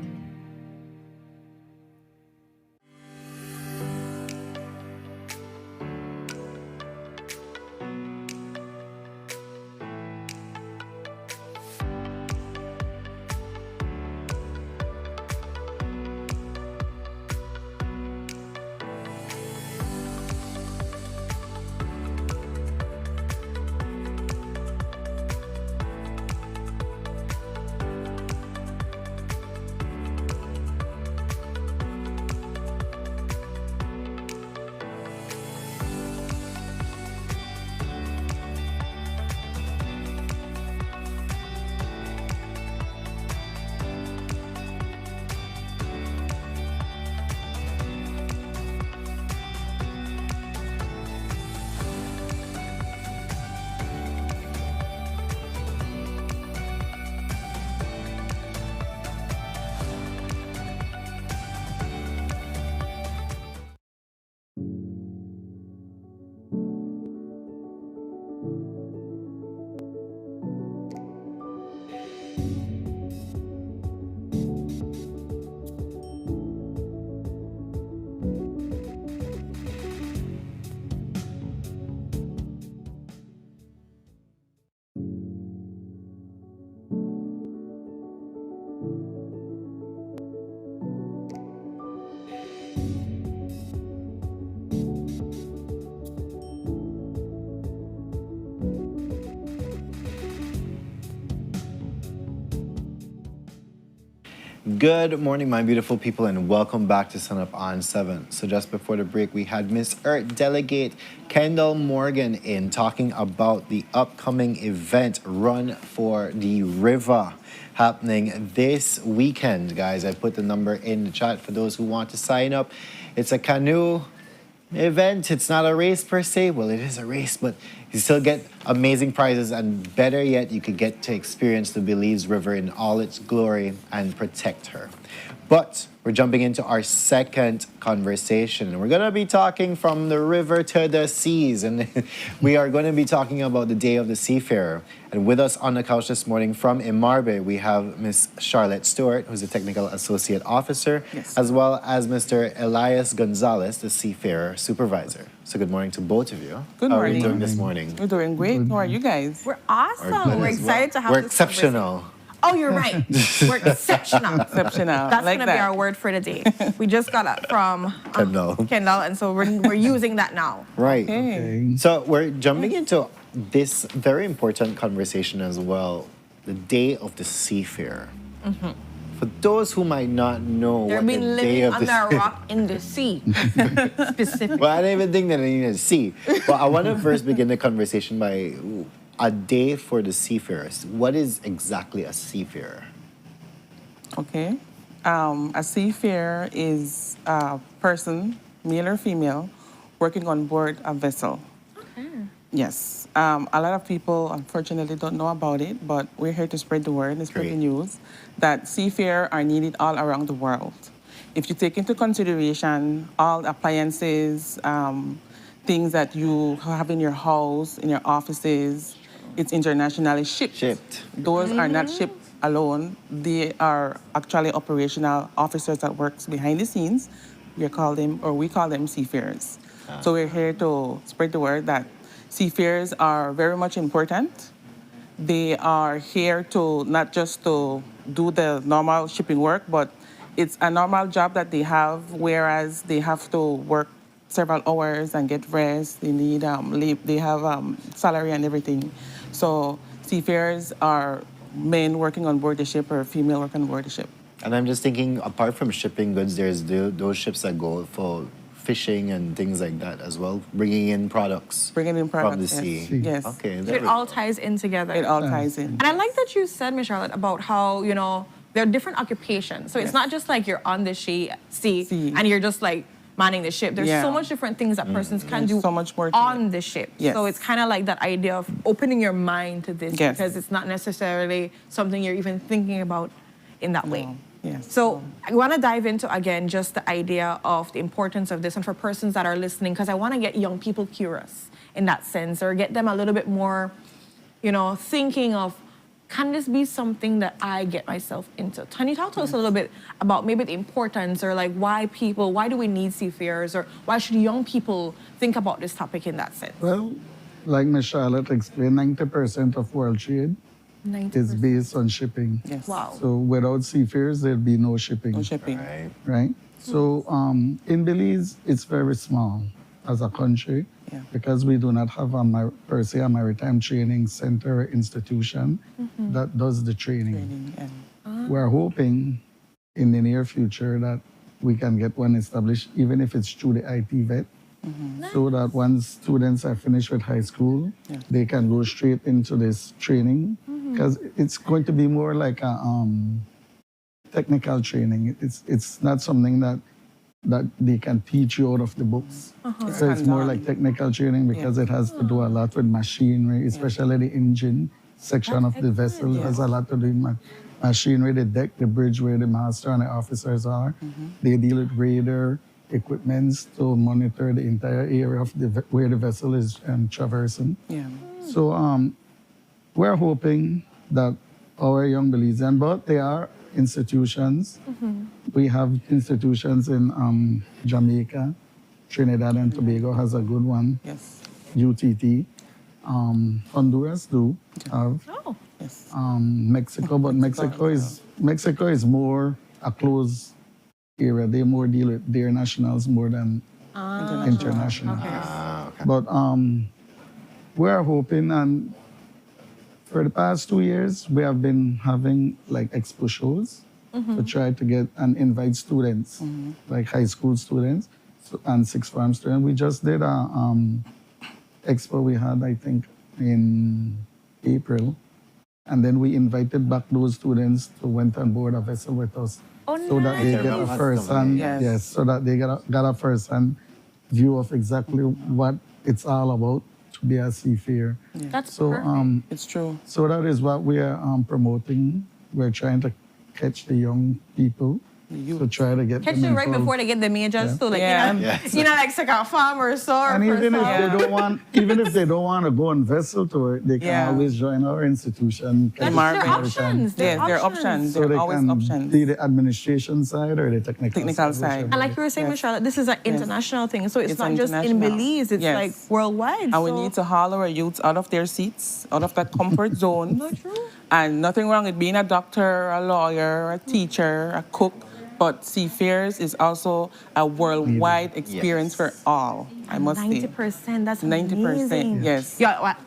Good morning, my beautiful people, and welcome back to Sunup on 7. So just before the break, we had Miss Earth Delegate Kendall Morgan in talking about the upcoming event, Run for the River, happening this weekend, guys. I put the number in the chat for those who want to sign up. It's a canoe event. It's not a race per se. Well, it is a race, but you still get amazing prizes, and better yet, you could get to experience the Belize River in all its glory and protect her. But we're jumping into our second conversation. We're going to be talking from the river to the seas, and we are going to be talking about the Day of the Seafarer. And with us on the couch this morning from Imarbe, we have Miss Charlotte Stewart, who's a Technical Associate Officer, as well as Mr. Elias Gonzalez, the Seafarer Supervisor. So good morning to both of you. Good morning. How are you doing this morning? We're doing great. How are you guys? We're awesome. We're excited to have We're this exceptional. Oh, you're right. We're exceptional. Exceptional. That's like going to be that. our word for the day. We just got that from Kendall. Kendall, and so we're using that now. Right. Okay. So we're jumping into this very important conversation as well, the Day of the Seafarer. For those who might not know They've what been the Day living of the under a rock in the sea. Specifically. Well, I don't even think that I need to see. But I want to first begin the conversation by a day for the seafarers. What is exactly a seafarer? Okay. A seafarer is a person, male or female, working on board a vessel. Okay. Yes. A lot of people, unfortunately, don't know about it, but we're here to spread the word and spread the news that seafarers are needed all around the world. If you take into consideration all appliances, things that you have in your house, in your offices, it's internationally shipped. Those are not shipped alone. They are actually operational officers that works behind the scenes. We call them seafarers. So we're here to spread the word that seafarers are very much important. They are here to not just to do the normal shipping work, but it's a normal job that they have, whereas they have to work several hours and get rest. They need leave. They have salary and everything. So seafarers are men working on board the ship or female working on board the ship. And I'm just thinking, apart from shipping goods, there's those ships that go for fishing and things like that as well, bringing in products. From the sea. Yes. Okay. So it all ties in together. It all ties in. And I like that you said, Ms. Charlotte, about how, there are different occupations. So it's not just like you're on the sea and you're just like manning the ship. There's so much different things that persons can do so much more on the ship. Yes. So it's kind of like that idea of opening your mind to this because it's not necessarily something you're even thinking about in that way. Yes. So I want to dive into, again, just the idea of the importance of this and for persons that are listening, because I want to get young people curious in that sense or get them a little bit more, thinking of, can this be something that I get myself into? Can you talk to us a little bit about maybe the importance or like why do we need seafarers or why should young people think about this topic in that sense? Well, like Ms. Charlotte explained, 90% of world trade is based on shipping. Yes. Wow. So without seafarers, there'd be no shipping. No shipping. Right? So in Belize, it's very small as a country because we do not have per se a maritime training center institution that does the training. We're hoping in the near future that we can get one established, even if it's through the IT vet, so that once students are finished with high school, they can go straight into this training because it's going to be more like a technical training. It's not something that they can teach you out of the books. So it's more like technical training because it has to do a lot with machinery, especially the engine section of the vessel has a lot to do with machinery, the deck, the bridge where the master and the officers are. They deal with radar equipments to monitor the entire area of where the vessel is traversing. So we're hoping that our young Belizean, but they are institutions. We have institutions in Jamaica, Trinidad and Tobago has a good one. Yes. UTT. Honduras do have. Oh. Yes. Mexico, but Mexico is more a closed area. They more deal with their nationals more than international. Okay. But we're hoping, and for the past 2 years, we have been having like expo shows to try to get and invite students, like high school students and sixth form students. We just did a expo we had, I think, in April. And then we invited back those students to went on board a vessel with us. So that they get a first-hand, yes, so that they got a first-hand view of exactly what it's all about to be a seafarer. That's so perfect. It's true. So that is what we are promoting. We're trying to catch the young people. To try to get Catch them them right involved. before they get the majors. Yeah. So like, Yeah. you know, like second farm or so. And even if they don't want, even if they don't want to go on vessel tour, they can always join our institution. That's their options. There are options. So There they are always can options. be the administration side or the technical side. And like you were saying, Michelle, this is an international thing. So it's not just in international. Belize, it's Yes. like worldwide. And we so- need to haul our youths out of their seats, out of that comfort zone. And nothing wrong with being a doctor, a lawyer, a teacher, a cook. But seafarers is also a worldwide experience for all, I must say. 90%, that's 90%, amazing. yes. Yeah, what?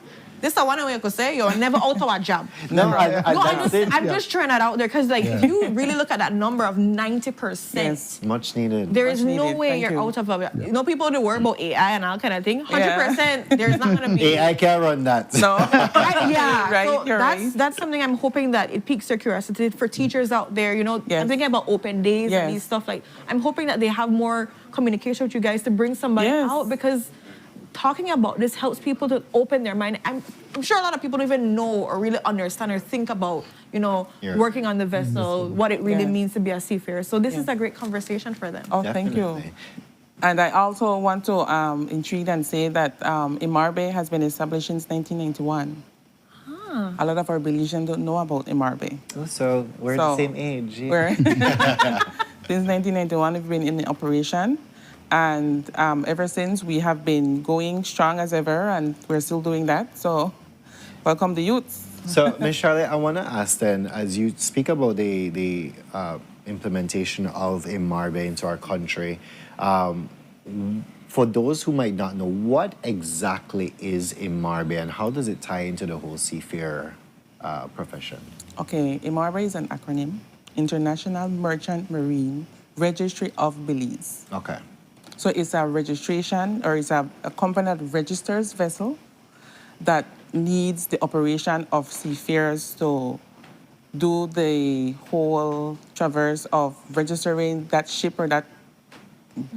This is one way you could say you're never out of a job. I'm just throwing that out there because like if you really look at that number of 90%, Much needed. there is Much no needed. way Thank you're you. out of a. You know, people do worry about AI and all kind of thing. 100%, there's not gonna be. AI can't run that. No. Yeah, Right, so you're that's something I'm hoping that it piques their curiosity for teachers out there. You know, I'm thinking about open days and these stuff. Like, I'm hoping that they have more communication with you guys to bring somebody out because talking about this helps people to open their mind. I'm sure a lot of people don't even know or really understand or think about, you know, working on the vessel, what it really means to be a seafarer. So this is a great conversation for them. Oh, thank you. And I also want to intrigue and say that Imarbe has been established since 1991. A lot of our Belizeans don't know about Imarbe. Oh, so we're the same age. Yeah. Since 1991, we've been in operation. And ever since, we have been going strong as ever, and we're still doing that. So welcome the youths. So, Ms. Charlotte, I want to ask then, as you speak about the implementation of Imarbe into our country, for those who might not know, what exactly is Imarbe and how does it tie into the whole seafarer profession? Okay, Imarbe is an acronym, International Merchant Marine Registry of Belize. Okay. So it's a registration, or it's a company that registers vessel that needs the operation of seafarers to do the whole traverse of registering that ship or that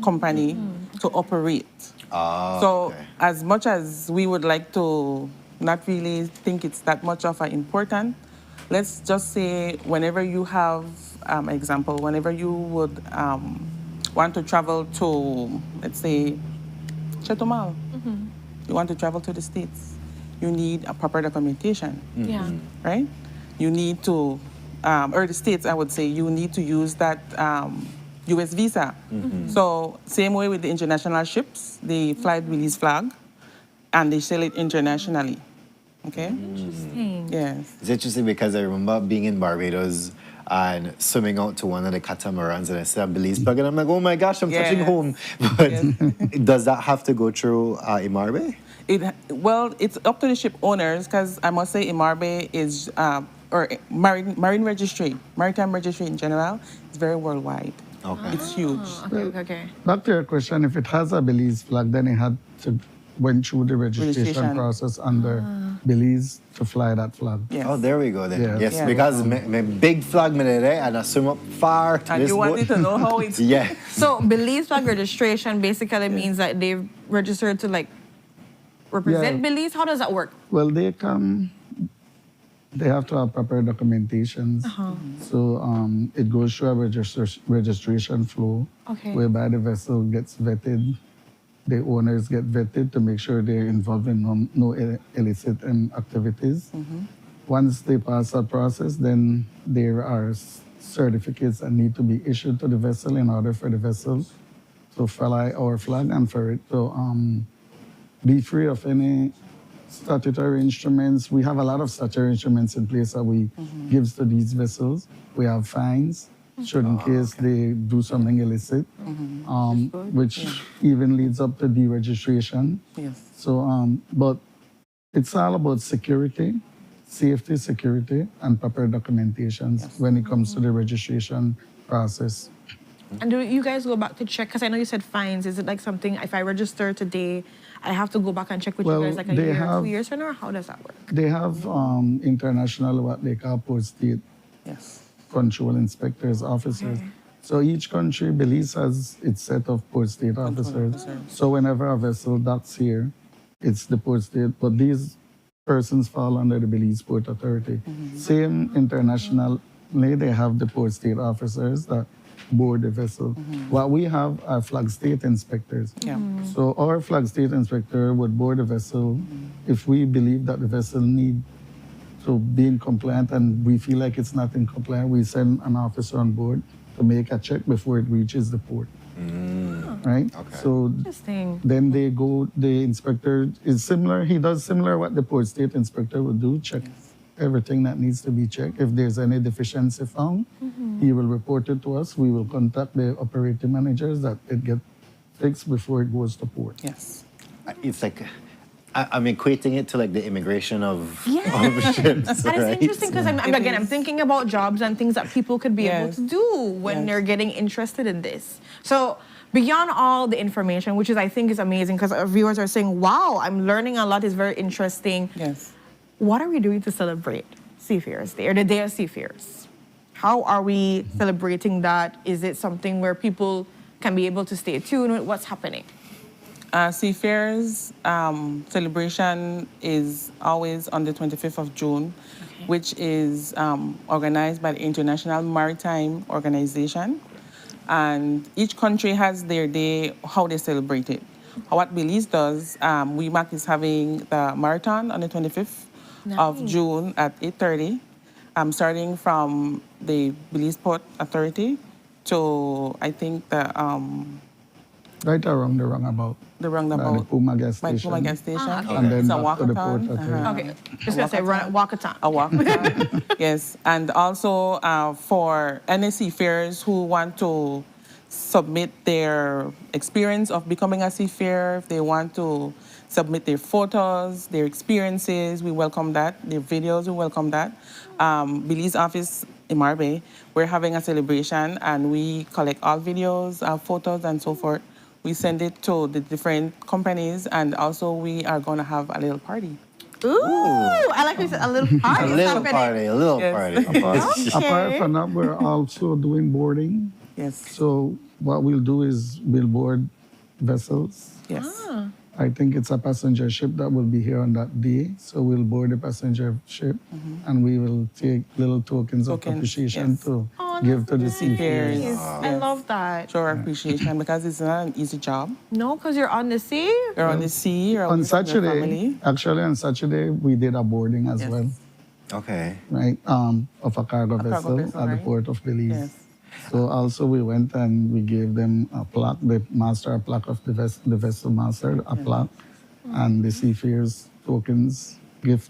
company to operate. So as much as we would like to not really think it's that much of an important, let's just say whenever you have, example, whenever you would want to travel to, let's say, Chetumal, you want to travel to the States, you need a proper documentation, Yeah. right? You need to, or the States, I would say, you need to use that US visa. So same way with the international ships, they fly the Belize flag and they sail it internationally, okay? Interesting. Yes. It's interesting because I remember being in Barbados and swimming out to one of the catamarans and I said, Belize flag, and I'm like, oh my gosh, I'm touching home. But does that have to go through Imarbe? Well, it's up to the ship owners because I must say Imarbe is, or marine registry, maritime registry in general, is very worldwide. Okay. It's huge. Okay. Back to your question, if it has a Belize flag, then it had to went through the registration process under Belize to fly that flag. Yes. Oh, there we go then. Yeah. Yes, Yeah. because my big flag me there and I swim up far to And this you boat. wanted to know how it's... Yeah. So Belize flag registration basically means that they've registered to like represent Belize. How does that work? Well, they have to have proper documentations. So it goes through a registration flow Okay. whereby the vessel gets vetted, the owners get vetted to make sure they're involved in no illicit activities. Once they pass that process, then there are certificates that need to be issued to the vessel in order for the vessel to fly our flag and for it to be free of any statutory instruments. We have a lot of statutory instruments in place that we gives to these vessels. We have fines, should in case they do something illicit, which even leads up to deregistration. Yes. So, but it's all about security. safety, security, and proper documentations when it comes to the registration process. And do you guys go back to check? Because I know you said fines. Is it like something, if I register today, I have to go back and check with you guys like a year, 2 years from now? Or how does that work? They have international, what they call post-state control inspectors, officers. Okay. So each country, Belize has its set of post-state officers. So whenever a vessel docks here, it's the post-state, but these persons fall under the Belize Port Authority. Same internationally, they have the post-state officers that board the vessel. What we have are flag state inspectors. So our flag state inspector would board a vessel if we believe that the vessel need to be in compliant and we feel like it's not in compliant, we send an officer on board to make a check before it reaches the port. Right? Okay. So Interesting. then they go, the inspector is similar, he does similar what the port state inspector would do, check everything that needs to be checked. If there's any deficiency found, he will report it to us. We will contact the operating managers that it get fixed before it goes to port. Yes. It's like, I'm equating it to like the immigration of ships, And it's right? interesting because I'm thinking about jobs and things that people could be able to do when they're getting interested in this. So beyond all the information, which is I think is amazing because our viewers are saying, wow, I'm learning a lot, it's very interesting. Yes. What are we doing to celebrate Seafarers Day or the Day of Seafarers? How are we celebrating that? Is it something where people can be able to stay tuned with what's happening? Seafarers celebration is always on the 25th of June, which is organized by the International Maritime Organization. And each country has their day, how they celebrate it. What Belize does, WEMAC is having the marathon on the 25th of June at 8:30, starting from the Belize Port Authority to, I think, the... right around the roundabout. The roundabout. By the Puma gas By station. Puma gas station. And then It's a back to the walkathon. port authority. Okay, just gonna say walkathon. A walkathon, yes. And also for any seafarers who want to submit their experience of becoming a seafarer, if they want to submit their photos, their experiences, we welcome that. Their videos, we welcome that. Belize office in Marbay, we're having a celebration and we collect all videos, photos and so forth. We send it to the different companies and also we are going to have a little party. Ooh, I like you said, a little party. A little party, a little party. Apart from that, we're also doing boarding. Yes. So what we'll do is we'll board vessels. Yes. I think it's a passenger ship that will be here on that day. So we'll board the passenger ship and we will take little tokens of appreciation to give to the seafarers. I love that. Show our appreciation because it's not an easy job. No, because you're on the sea. You're on the sea. You're On away from your Saturday, family. actually on Saturday, we did a boarding as well. Okay. Right, of a cargo vessel at the port of Belize. Yes. So also we went and we gave them a plaque, the master a plaque of the vessel master, a plaque, and the seafarers tokens,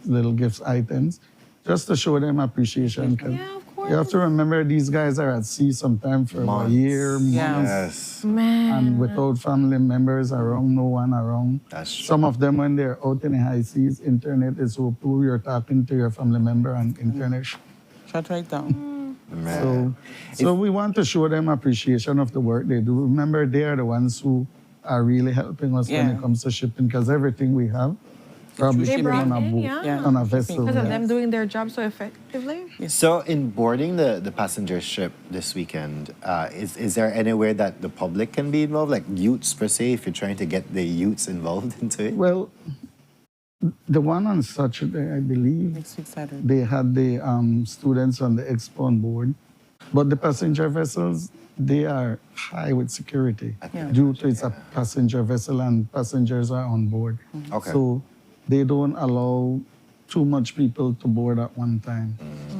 little gifts items, just to show them appreciation. Yeah, of course. You have to remember these guys are at sea sometimes for a year, months, Yes. Man. and without family members around, no one around. That's true. Some of them, when they're out in the high seas, internet is so poor, you're talking to your family member and internet. Shut right down. So we want to show them appreciation of the work they do. Remember, they are the ones who are really helping us when it comes to shipping, because everything we have probably They shipping brought on a in, boat, on a vessel. Because of them doing their job so effectively. So in boarding the passenger ship this weekend, is there anywhere that the public can be involved, like youths per se, if you're trying to get the youths involved into it? Well, the one on Saturday, I believe, Next week, Saturday. they had the students on the expo on board. But the passenger vessels, they are high with security due to it's a passenger vessel and passengers are on board. Okay. So they don't allow too much people to board at one time.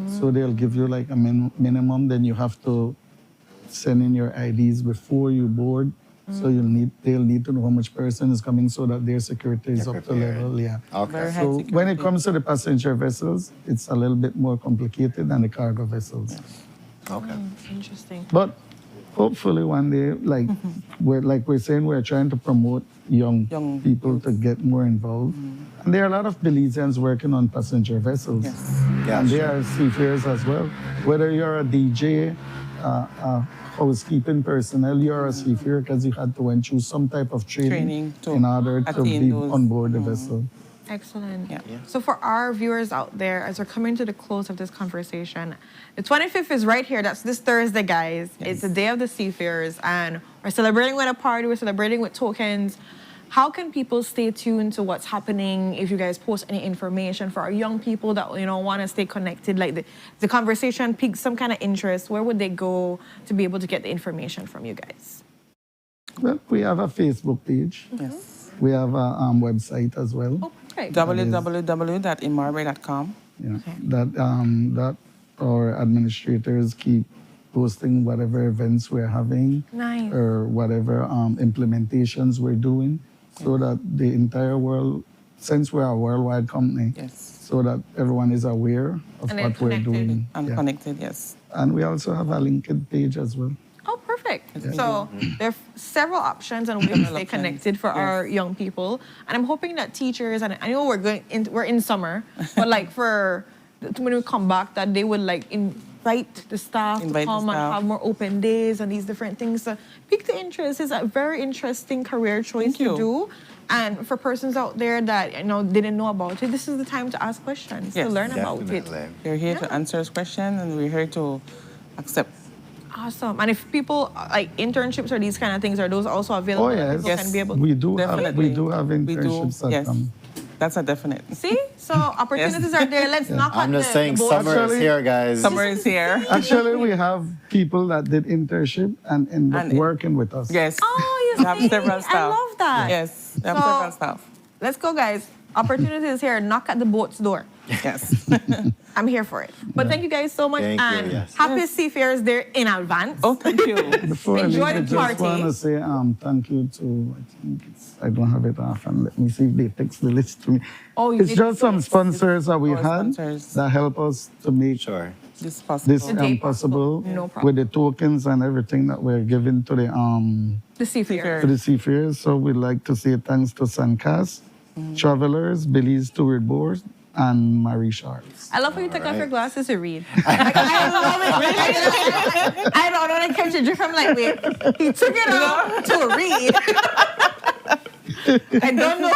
So they'll give you like a minimum, then you have to send in your IDs before you board. So they'll need to know how much person is coming so that their security is up to level. Yeah. Okay. So when it comes to the passenger vessels, it's a little bit more complicated than the cargo vessels. Okay. Interesting. But hopefully one day, like we're saying, we're trying to promote young people to get more involved. And there are a lot of Belizeans working on passenger vessels. Yeah, and sure. they are seafarers as well. Whether you're a DJ, housekeeping personnel, you're a seafarer because you had to went through some type of training in order to be on board the vessel. Excellent. So for our viewers out there, as we're coming to the close of this conversation, the 25th is right here. That's this Thursday, guys. It's the Day of the Seafarers, and we're celebrating with a party. We're celebrating with tokens. How can people stay tuned to what's happening? If you guys post any information for our young people that want to stay connected, like the conversation piques some kind of interest, where would they go to be able to get the information from you guys? Well, we have a Facebook page. Yes. We have a website as well. Oh, great. www.immarbe.com. Yeah. That our administrators keep posting whatever events we're having or whatever implementations we're doing, so that the entire world, since we're a worldwide company, so that everyone is aware of what we're doing. And connected, yes. And we also have a LinkedIn page as well. Oh, perfect. So there are several options and ways to stay connected for our young people. And I'm hoping that teachers, and I know we're in summer, but like when we come back, that they would like invite the staff to come and have more open days and these different things. So pique the interest. It's a very interesting career choice to do. And for persons out there that didn't know about it, this is the time to ask questions, to learn about it. We're here to answer questions, and we're here to accept. Awesome. And if people like internships or these kind of things, are those also available? Oh yes, People can be able we do have internships that come. That's a definite. See? So opportunities are there. Let's knock on I'm just saying, summer is here, guys. Summer is here. Actually, we have people that did internship and ended up working with us. Yes. Oh, we have several staff. I love that. Yes, we have several staff. Let's go, guys. Opportunity is here. Knock at the boat's door. Yes. I'm here for it. But thank you guys so much. Thank you, and yes. happy Seafarers there in advance. Oh, thank you. Before Enjoy I leave, the I just party. want to say thank you to, I don't have it off, and let me see if they text the list to me. Oh, you it's did just some sponsors that we had sponsors. that help us to make this possible. This possible No problem. with the tokens and everything that we're giving to the Seafarers. to the seafarers. So we'd like to say thanks to Suncast, Travelers, Belize Toured Board, and Marie Charles. I love how you took off your glasses to read. I love it. I don't know. I catch a drift. I'm like, wait, he took it off to read. I don't know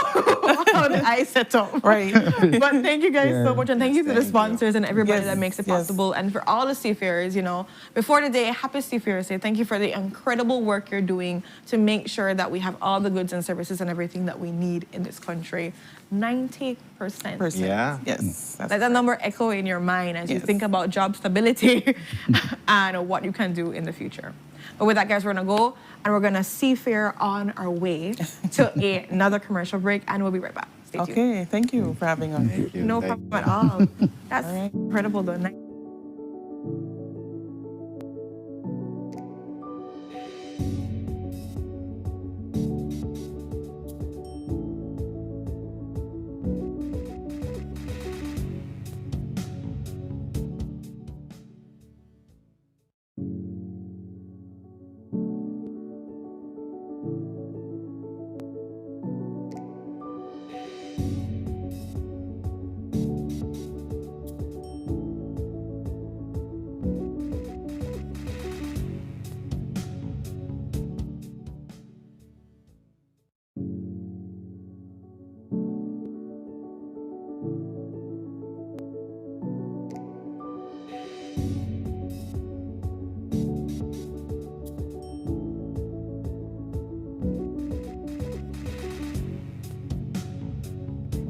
how the eye set up. Right. But thank you guys so much. And thank you to the sponsors and everybody Yes, that makes it possible. And for all the seafarers, before the day, happy Seafarers Day. Thank you for the incredible work you're doing to make sure that we have all the goods and services and everything that we need in this country. 90%. Yeah. Yes. Let that number echo in your mind as you think about job stability and what you can do in the future. But with that, guys, we're going to go and we're going to seafare on our way to another commercial break, and we'll be right back. Stay tuned. Okay, thank you for having us. No problem at all. That's incredible, though.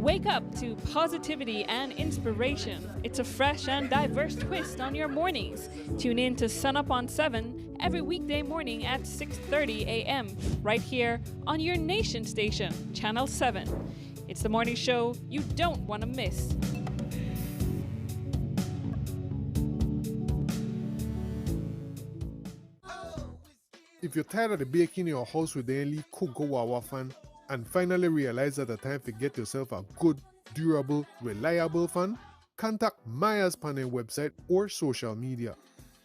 Wake up to positivity and inspiration. It's a fresh and diverse twist on your mornings. Tune in to Sunup on 7 every weekday morning at 6:30 a.m. right here on your nation station, Channel 7. It's the morning show you don't want to miss. If you're tired of the baking in your house with the only cook go wawa fan, and finally realize that the time to get yourself a good, durable, reliable fan, contact Maya's Panel website or social media.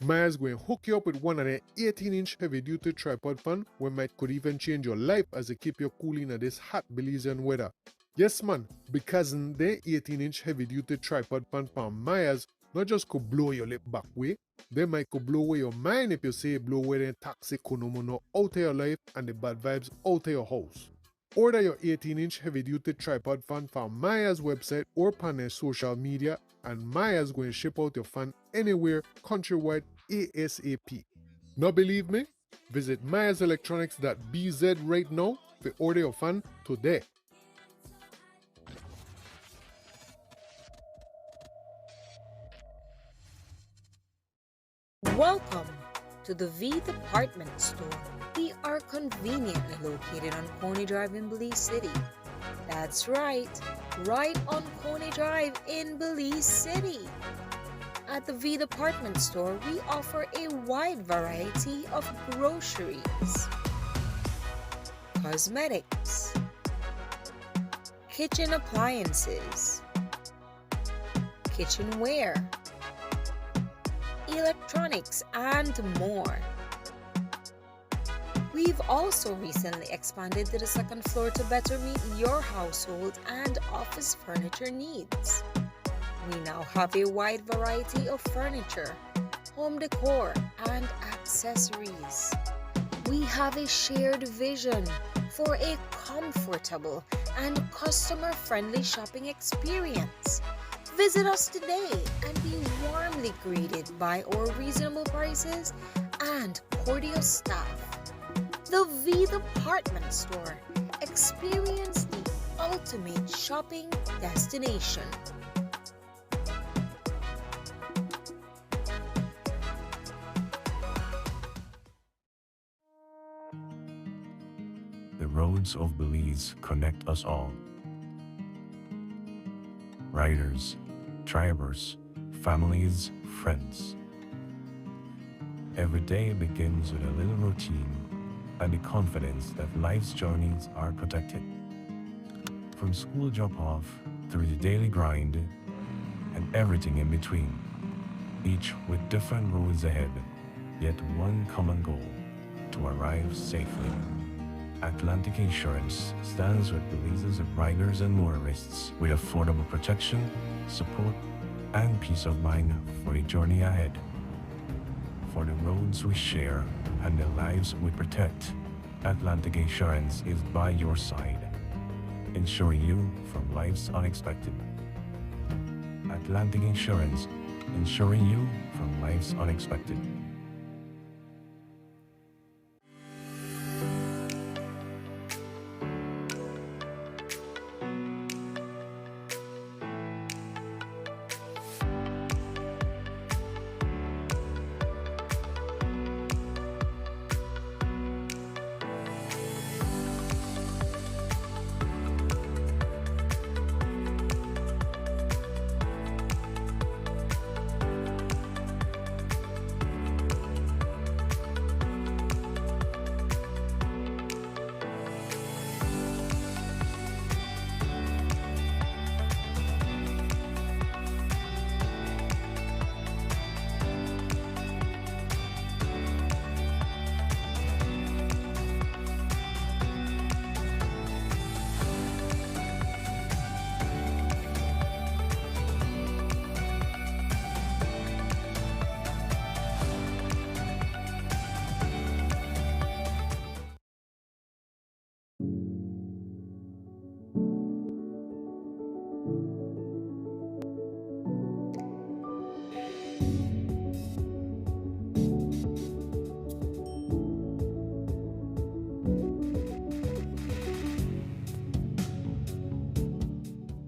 Maya's going to hook you up with one of their 18-inch heavy-duty tripod fan where might could even change your life as they keep you cool in this hot Belizean weather. Yes man, because their 18-inch heavy-duty tripod fan from Maya's not just could blow your lip back way, they might could blow away your mind if you say blow away the toxic konomono out of your life and the bad vibes out of your house. Order your 18-inch heavy-duty tripod fan from Maya's website or on their social media, and Maya's going to ship out your fan anywhere countrywide ASAP. Not believe me? Visit mayaselectronics.bz right now to order your fan today. Welcome to the V Department Store. We are conveniently located on Coney Drive in Belize City. That's right on Coney Drive in Belize City. At the V Department Store, we offer a wide variety of groceries, cosmetics, kitchen appliances, kitchenware, electronics, and more. We've also recently expanded to the second floor to better meet your household and office furniture needs. We now have a wide variety of furniture, home decor, and accessories. We have a shared vision for a comfortable and customer-friendly shopping experience. Visit us today and be warmly greeted by our reasonable prices and cordial staff. The V Department Store. Experience the ultimate shopping destination. The roads of Belize connect us all. Riders, drivers, families, friends. Every day begins with a little routine and the confidence that life's journeys are protected. From school drop-off through the daily grind and everything in between, each with different roads ahead, yet one common goal: to arrive safely. Atlantic Insurance stands with Belize's riders and motorists with affordable protection, support, and peace of mind for the journey ahead. For the roads we share and the lives we protect, Atlantic Insurance is by your side, ensuring you from life's unexpected. Atlantic Insurance, ensuring you from life's unexpected.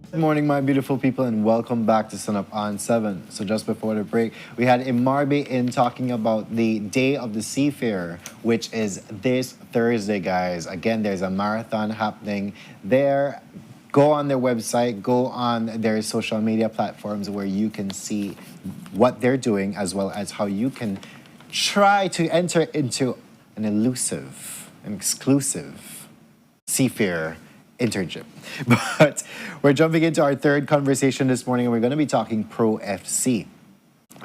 Good morning, my beautiful people, and welcome back to Sunup on 7. So just before the break, we had Imarbe in talking about the Day of the Seafarer, which is this Thursday, guys. Again, there's a marathon happening there. Go on their website, go on their social media platforms where you can see what they're doing, as well as how you can try to enter into an elusive, an exclusive Seafarer internship. But we're jumping into our third conversation this morning, and we're going to be talking Pro FC.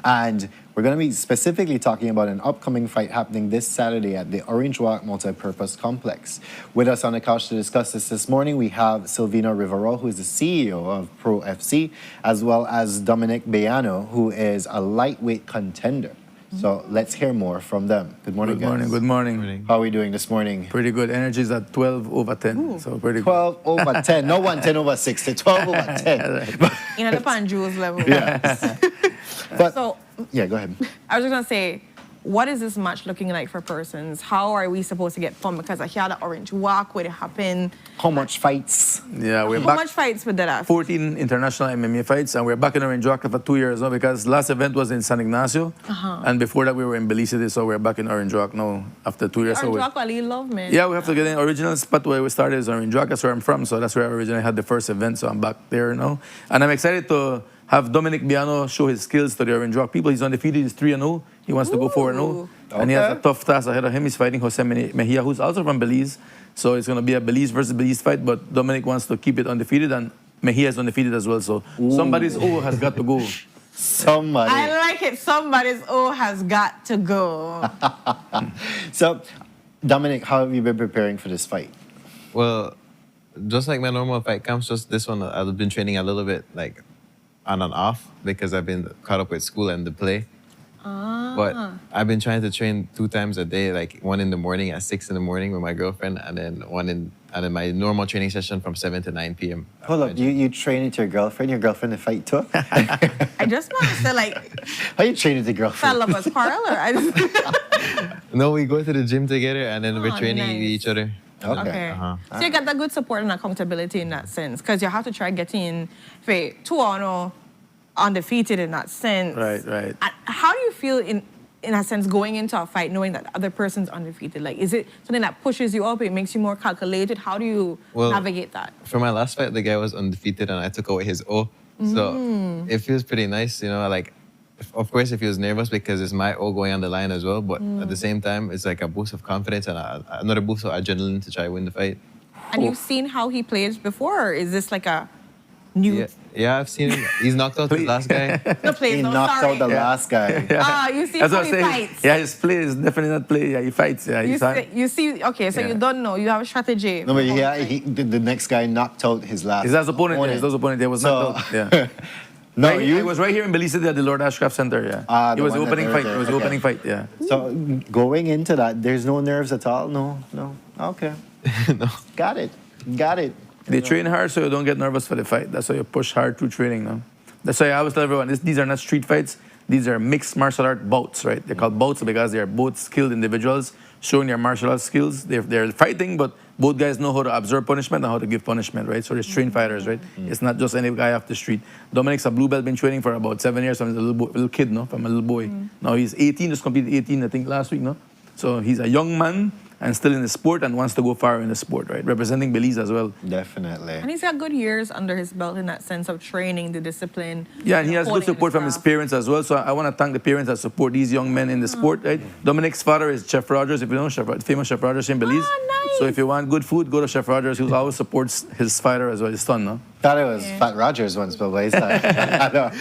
And We're going to be specifically talking about an upcoming fight happening this Saturday at the Orange Walk Multipurpose Complex. With us on the couch to discuss this morning, we have Silvino Riverol, who is the CEO of Pro FC, as well as Dominic Bayano, who is a lightweight contender. So let's hear more from them. Good morning, guys. Good morning. How are we doing this morning? Pretty good. Energy is at 12 over 10. Ooh. So pretty good. 12 over 10. No 10 over 60. 12 over 10. You know, the Panju's level. Yeah. But, so, yeah, go ahead. I was just going to say, what is this match looking like for persons? How are we supposed to get fun? Because I hear the Orange Walk, where it happened. How much fights? Yeah, we're How back. much fights with that? 14 international MMA fights, and we're back in Orange Walk for 2 years now because last event was in San Ignacio, and before that we were in Belize, so we're back in Orange Walk now after 2 years. Orange Walk, I love, man. Yeah, we have to get in. Original spot where we started is Orange Walk. That's where I'm from, so that's where I originally had the first event, so I'm back there now. And I'm excited to have Dominic Biano show his skills to the Orange Walk people. He's undefeated, he's 3-0. He wants to go 4-0. And he has a tough task ahead of him. He's fighting Jose Mejia, who's also from Belize. So it's going to be a Belize versus Belize fight, but Dominic wants to keep it undefeated, and Mejia is undefeated as well. So somebody's O has got to go. Somebody. I like it. Somebody's O has got to go. So, Dominic, how have you been preparing for this fight? Well, just like my normal fight camps, just this one, I've been training a little bit, like, on and off, because I've been caught up with school and the play. But I've been trying to train 2 times a day, like one in the morning at 6 in the morning with my girlfriend, and then my normal training session from 7 to 9 p.m. Hold up, you train with your girlfriend to fight too? I just want to say, like, how you train with your girlfriend? fell us quarrel, or I just... No, we go to the gym together, and then we're training with each other. Okay. So you got that good support and accountability in that sense, because you have to try getting 2-0 undefeated in that sense. Right. And how do you feel in a sense going into a fight knowing that the other person's undefeated? Like, is it something that pushes you up? It makes you more calculated? How do you navigate that? For my last fight, the guy was undefeated, and I took away his O. So it feels pretty nice, you know, like, of course, it feels nervous because it's my O going on the line as well, but at the same time, it's like a boost of confidence and another boost of adrenaline to try to win the fight. And you've seen how he plays before, or is this like a new... Yeah, I've seen him. He's knocked out the last guy. He knocked out the last guy. You see how he fights. Yeah, his play is definitely not play. Yeah, he fights. Yeah, you see, okay, so you don't know. You have a strategy. No, but the next guy knocked out his last His last opponent. His last opponent. He was knocked out. Yeah. No, he was right here in Belize at the Lord Ashcraft Center. Yeah, it was the opening fight. It was the opening fight. Yeah. So going into that, there's no nerves at all. No. Okay. No. Got it. They train hard so you don't get nervous for the fight. That's why you push hard through training. No? That's why I always tell everyone, these are not street fights. These are mixed martial art bouts, right? They're called bouts because they are both skilled individuals showing their martial arts skills. They're fighting, but both guys know how to absorb punishment and how to give punishment, right? So they're trained fighters, right? It's not just any guy off the street. Dominic's a blue belt, been training for about 7 years. From a little kid, no? From a little boy. Now he's 18, just completed 18, I think, last week, no? So he's a young man and still in the sport and wants to go far in the sport, right? Representing Belize as well. Definitely. And he's got good years under his belt in that sense of training, the discipline. Yeah, and he has good support from his parents as well. So I want to thank the parents that support these young men in the sport, right? Dominic's father is Chef Rogers, if you know, famous Chef Rogers in Belize. Nice. So if you want good food, go to Chef Rogers, who always supports his fighter as well, his son, no? Thought it was Fat Rogers once, but wait. Silvino,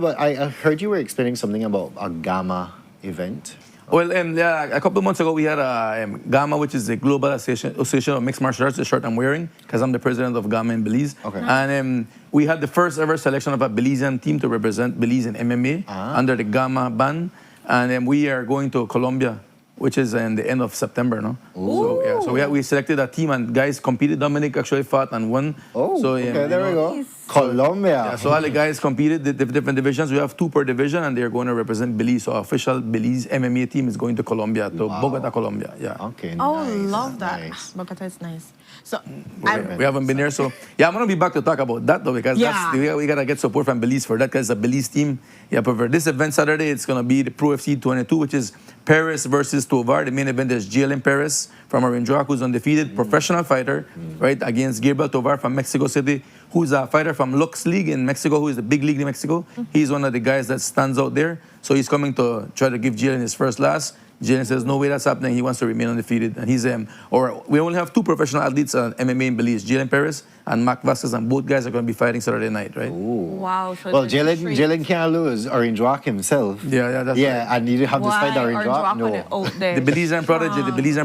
but I heard you were explaining something about a Gamma event. Well, a couple of months ago, we had a GAMA, which is the Global Association of Mixed Martial Arts, the shirt I'm wearing, because I'm the president of GAMA in Belize. Okay. And we had the first ever selection of a Belizean team to represent Belize in MMA under the GAMA ban. And we are going to Colombia, which is in the end of September, no? So we selected a team, and guys competed. Dominic actually fought and won. Okay, there we go. Colombia. Yeah, so all the guys competed, the different divisions. We have 2 per division, and they're going to represent Belize. So our official Belize MMA team is going to Colombia, to Bogota, Colombia. Yeah. Okay, love that. Nice. Bogota is nice. So we haven't been there, so I'm gonna be back to talk about that though, because we gotta get support from Belize for that, because the Belize team. Yeah, but for this event Saturday, it's gonna be the Pro FC 22, which is Paris versus Tovar. The main event is GLM Paris from Orange Walk, who's undefeated, professional fighter, right, against Gabriel Tovar from Mexico City, who's a fighter from Lux League in Mexico, who is the big league in Mexico. He's one of the guys that stands out there. So he's coming to try to give GLM his first loss. Jalen says, no way that's happening. He wants to remain undefeated. And he's, or we only have 2 professional athletes on MMA in Belize, Jalen Perez and Mac Vasquez, and both guys are going to be fighting Saturday night, right? Wow. So Well, it's a treat. Jalen can't lose. Orange Rock himself. Yeah, that's right. And you have this fight Orange Rock. No. The Belizean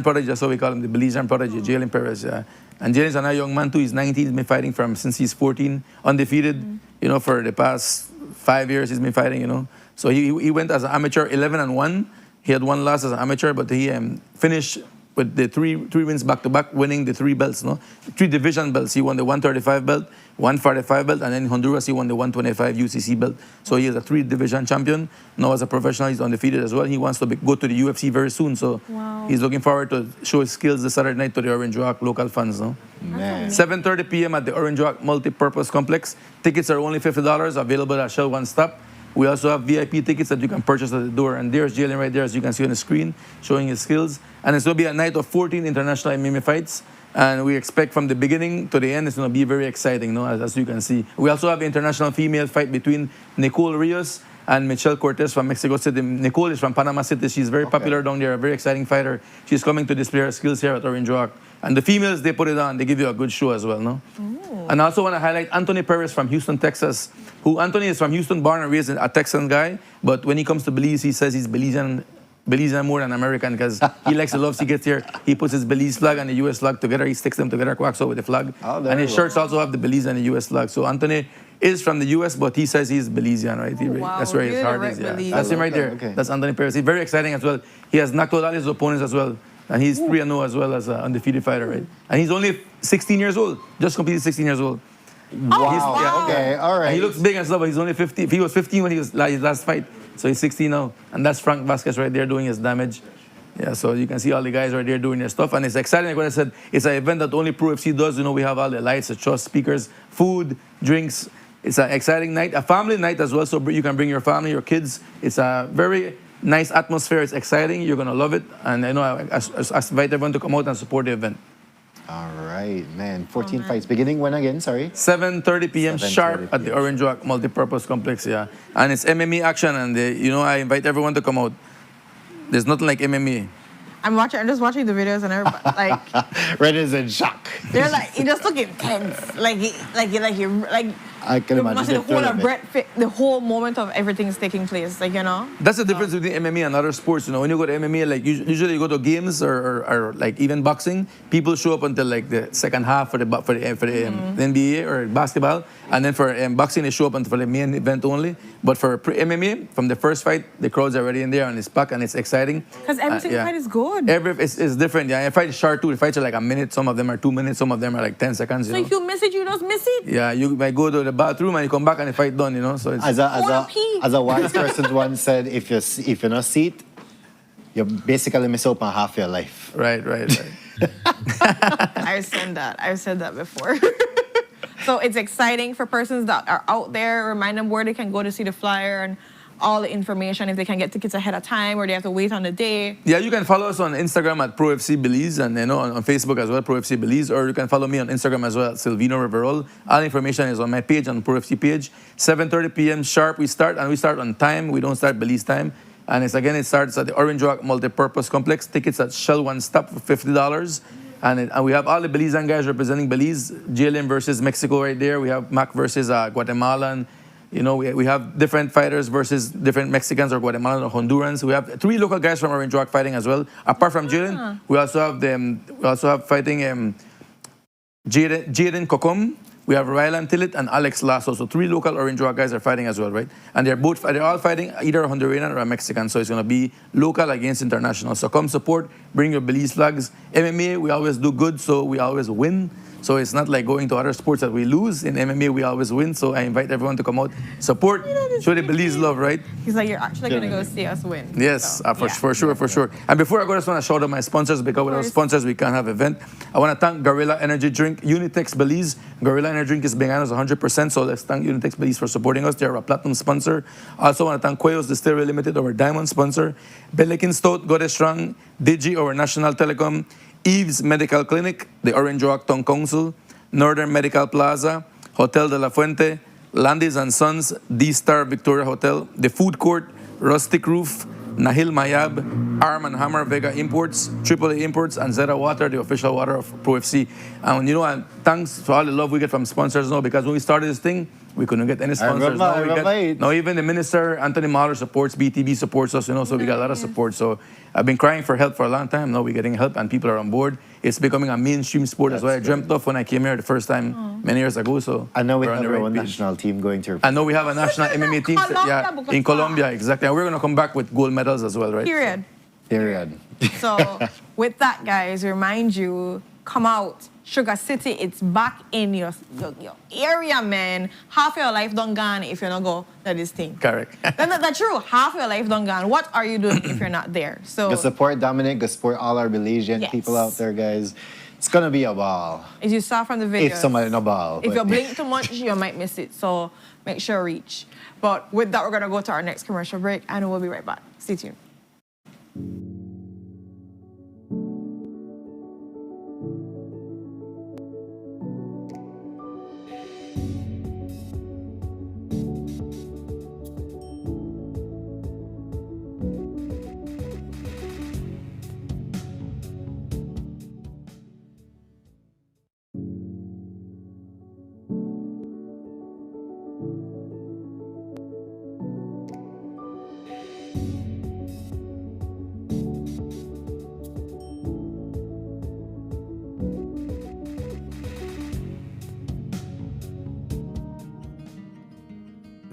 prodigy, that's what we call him, the Belizean prodigy, Jalen Perez, yeah. And Jalen's another young man too. He's 19. He's been fighting since he's 14, undefeated. You know, for the past 5 years he's been fighting. You know, so he went as an amateur 11-1. He had 1 loss as an amateur, but he finished with the three wins back to back, winning the 3 belts. No, 3 division belts. He won the 135 belt, 145 belt, and then in Honduras he won the 125 UCC belt. So he is a 3 division champion. Now as a professional, he's undefeated as well. He wants to go to the UFC very soon. So he's looking forward to show his skills this Saturday night to the Orange Rock local fans. No. 7:30 p.m. at the Orange Rock Multi-Purpose Complex. Tickets are only $50, available at Shell One Stop. We also have VIP tickets that you can purchase at the door. And there's Jalen right there, as you can see on the screen, showing his skills. And it's going to be a night of 14 international MMA fights. And we expect from the beginning to the end, it's going to be very exciting, no? As you can see. We also have the international female fight between Nicole Rios and Michelle Cortez from Mexico City. Nicole is from Panama City. She's very popular down there, a very exciting fighter. She's coming to display her skills here at Orange Rock. And the females, they put it on. They give you a good show as well, no? And I also want to highlight Anthony Perez from Houston, Texas. Anthony is from Houston, born and raised, a Texan guy. But when he comes to Belize, he says he's Belizean more than American because he likes the loves he gets here. He puts his Belize flag and the U.S. flag together. He sticks them together, quacks out with the flag. And his shirts also have the Belize and the U.S. flag. So Anthony is from the U.S., but he says he's Belizean, right? That's where his heart is. Yeah. That's him right there. Okay. That's Anthony Perez. He's very exciting as well. He has knocked out all his opponents as well. And he's 3-0 as well as an undefeated fighter, right? And he's only 16 years old. Just completed 16 years old. Wow. Okay, all right. And he looks big and stuff, but he's only 15. He was 15 when he was his last fight. So he's 16 now. And that's Frank Vasquez right there doing his damage. Yeah, so you can see all the guys right there doing their stuff. And it's exciting, like what I said, it's an event that only Pro FC does. You know, we have all the lights, the trust, speakers, food, drinks. It's an exciting night, a family night as well, so you can bring your family, your kids. It's a very nice atmosphere. It's exciting. You're going to love it. And I know I invite everyone to come out and support the event. All right, man. 14 fights. Beginning when again? Sorry? 7:30 p.m. sharp at the Orange Rock Multipurpose Complex, yeah. And it's MMA action, and I invite everyone to come out. There's nothing like MMA. I'm just watching the videos, and everybody, like... Red is in shock. They're like, you just look intense. I can imagine the whole moment of everything is taking place, like, you know? That's the difference between MMA and other sports. You know, when you go to MMA, like usually you go to games or like even boxing, people show up until like the second half for the NBA or basketball, and then for boxing they show up until the main event only. But for MMA, from the first fight, the crowd's already in there and it's packed and it's exciting. Because every single fight is good. It's different. Yeah, a fight is short too. The fights are like a minute. Some of them are 2 minutes. Some of them are like 10 seconds. So if you miss it, you just miss it. Yeah, you might go to the bathroom and you come back and the fight done. You know, so it's as a wise person once said, if you're not see it, you basically miss out on half your life. Right. I've said that before. So it's exciting for persons that are out there. Remind them where they can go to see the flyer and all the information, if they can get tickets ahead of time or they have to wait on the day. Yeah, you can follow us on Instagram at ProFCBelize and on Facebook as well, ProFCBelize, or you can follow me on Instagram as well at Silvino Riverol. All information is on my page, on the ProFC page. 7:30 p.m. sharp we start, and we start on time. We don't start Belize time. And it starts at the Orange Rock Multipurpose Complex. Tickets at Shell One Stop for $50. And we have all the Belizean guys representing Belize. Jalen versus Mexico right there. We have Mac versus Guatemalan. You know, we have different fighters versus different Mexicans or Guatemalan or Hondurans. We have 3 local guys from Orange Rock fighting as well. Apart from Jalen, we also have fighting Jaden Kokom. We have Rylan Tillit and Alex Lasso. So 3 local Orange Rock guys are fighting as well, right? And they're all fighting either a Honduran or a Mexican. So it's going to be local against international. So come support, bring your Belize flags. MMA, we always do good, so we always win. So it's not like going to other sports that we lose. In MMA, we always win. So I invite everyone to come out, support, show the Belize love, right? He's like, you're actually going to go see us win. Yes, so, for sure. And before I go, I just want to shout out my sponsors, because without sponsors, we can't have event. I want to thank Gorilla Energy Drink, Unitex Belize. Gorilla Energy Drink is being honest 100%, so let's thank Unitex Belize for supporting us. They're a platinum sponsor. I also want to thank Cuellos Distillery Limited, our diamond sponsor. Belikin Stout, Goddess Strong, Digi, our national telecom. Eve's Medical Clinic, the Orange Rock Town Council, Northern Medical Plaza, Hotel de la Fuente, Landis & Sons, D-Star Victoria Hotel, the Food Court, Rustic Roof, Nahil Mayab, Arm and Hammer Vega Imports, AAA Imports, and Zeta Water, the official water of Pro FC. And and thanks for all the love we get from sponsors now, because when we started this thing, we couldn't get any sponsors. Now even the minister, Anthony Mahler, supports BTB, supports us, so we got a lot of support. So I've been crying for help for a long time. Now we're getting help and people are on board. It's becoming a mainstream sport. That's what I dreamt of when I came here the first time many years ago. So I know we have our own national team going to. I know we have a national MMA team in Colombia, exactly. And we're going to come back with gold medals as well, right? Period. So with that, guys, remind you, come out. Sugar City, it's back in your area, man. Half your life done gone if you don't go to this thing. Correct. That's true. Half your life done gone. What are you doing if you're not there? So go support Dominic, go support all our Belizean people out there, guys. It's gonna be a ball. As you saw from the video, if somebody in a ball. If you blink too much, you might miss it. So make sure you reach. But with that, we're gonna go to our next commercial break and we'll be right back. Stay tuned.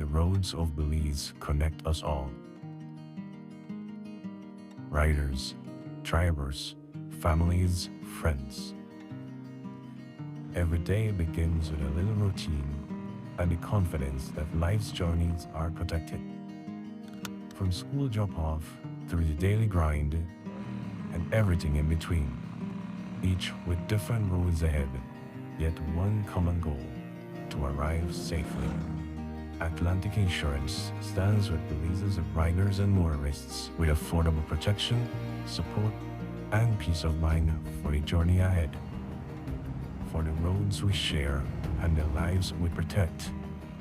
Roads of Belize connect us all. Riders, drivers, families, friends. Every day begins with a little routine and the confidence that life's journeys are protected. From school drop-off through the daily grind and everything in between, each with different roads ahead, yet one common goal: to arrive safely. Atlantic Insurance stands with Belize's riders and motorists with affordable protection, support, and peace of mind for the journey ahead. For the roads we share and the lives we protect,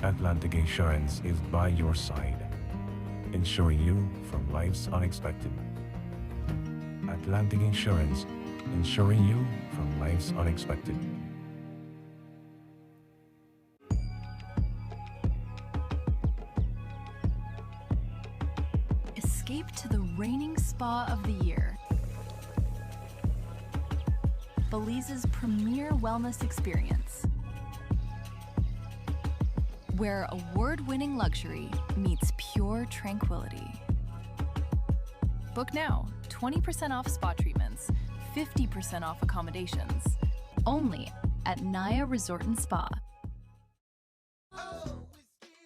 Atlantic Insurance is by your side, insuring you from life's unexpected. Atlantic Insurance, insuring you from life's unexpected. Escape to the reigning spa of the year. Belize's premier wellness experience, where award-winning luxury meets pure tranquility. Book now, 20% off spa treatments, 50% off accommodations, only at Naya Resort and Spa.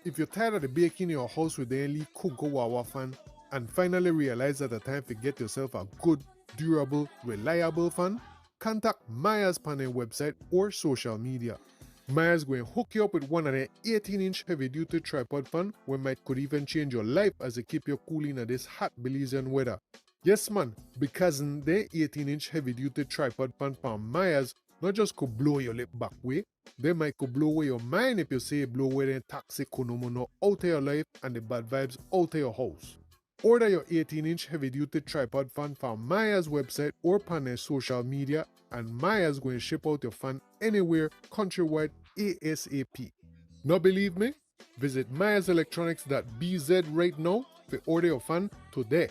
If you're tired of the baking in your house with the only Coco Wawa fan and finally realize that the time to get yourself a good, durable, reliable fan, contact Maya's panel website or social media. Maya's going to hook you up with one of their 18-inch heavy-duty tripod fan where might could even change your life as they keep you cool in this hot Belizean weather. Yes man, because their 18-inch heavy-duty tripod fan from Maya's not just could blow your lip back way, they might could blow away your mind if you say blow away the toxic konomono out of your life and the bad vibes out of your house. Order your 18-inch heavy-duty tripod fan from Maya's website or on their social media, and Maya's going to ship out your fan anywhere countrywide ASAP. Not believe me? Visit mayaselectronics.bz right now to order your fan today.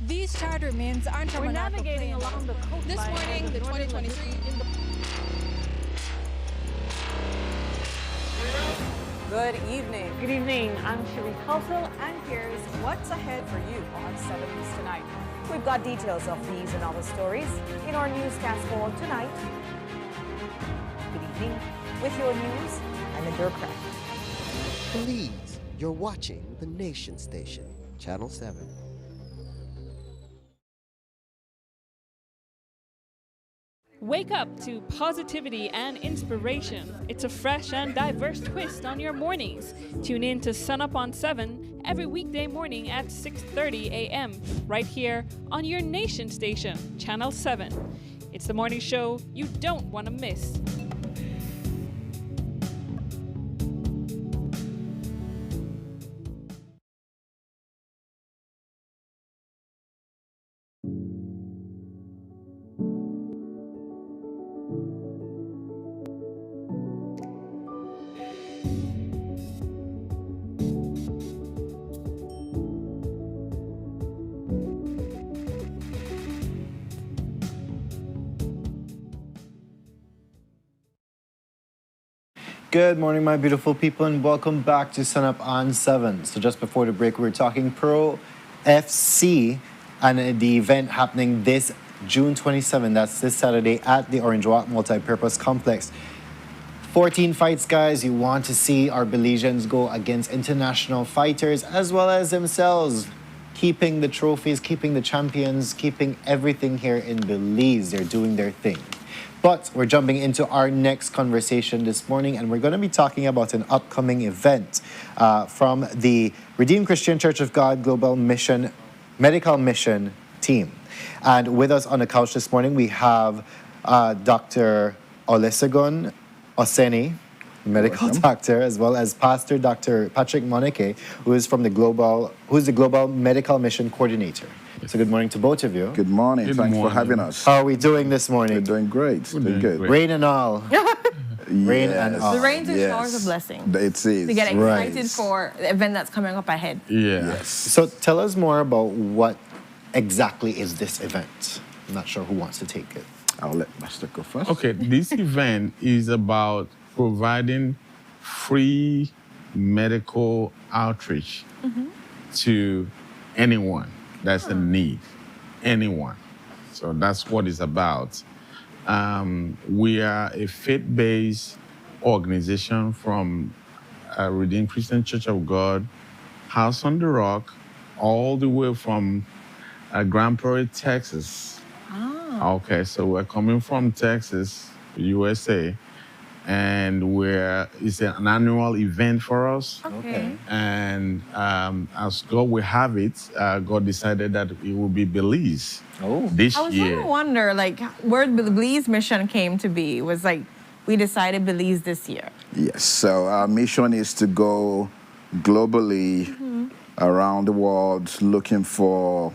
These charter mints aren't from We're an navigating along the coastline. This morning, the 2023 Good evening. Good evening. I'm Cherie Halsell, and here's what's ahead for you on 7 News Tonight. We've got details of these and other stories in our newscast for tonight. Good evening. With your news, I'm Indra Craft. Belize, you're watching the Nation Station, Channel 7. Wake up to positivity and inspiration. It's a fresh and diverse twist on your mornings. Tune in to Sunup on 7 every weekday morning at 6:30 a.m. right here on your nation station, Channel 7. It's the morning show you don't want to miss. Good morning, my beautiful people, and welcome back to Sunup on 7. So just before the break, we were talking Pro FC and the event happening this June 27. That's this Saturday at the Orange Walk Multipurpose Complex. 14 fights, guys. You want to see our Belizeans go against international fighters as well as themselves, keeping the trophies, keeping the champions, keeping everything here in Belize. They're doing their thing. But we're jumping into our next conversation this morning, and we're going to be talking about an upcoming event from the Redeemed Christian Church of God Global Mission, Medical Mission team. And with us on the couch this morning, we have Dr. Olusegun Oseni, medical doctor, as well as Pastor Dr. Patrick Monike, who's the Global Medical Mission Coordinator. So good morning to both of you. Good morning. Thanks for having us. How are we doing this morning? We're doing great. Doing good. Rain and all. Rain and all. The rains and showers of blessing. It is. To get excited for the event that's coming up ahead. Yes. So tell us more about what exactly is this event. I'm not sure who wants to take it. I'll let Master go first. Okay, this event is about providing free medical outreach to anyone that's in need, anyone. So that's what it's about. We are a faith-based organization from Redeemed Christian Church of God, House on the Rock, all the way from Grand Prairie, Texas. Okay, so we're coming from Texas, USA, and it's an annual event for us. Okay. And as God will have it, God decided that it will be Belize this I was year. trying to wonder, like, where the Belize mission came to be was like, we decided Belize this year. Yes. So our mission is to go globally around the world looking for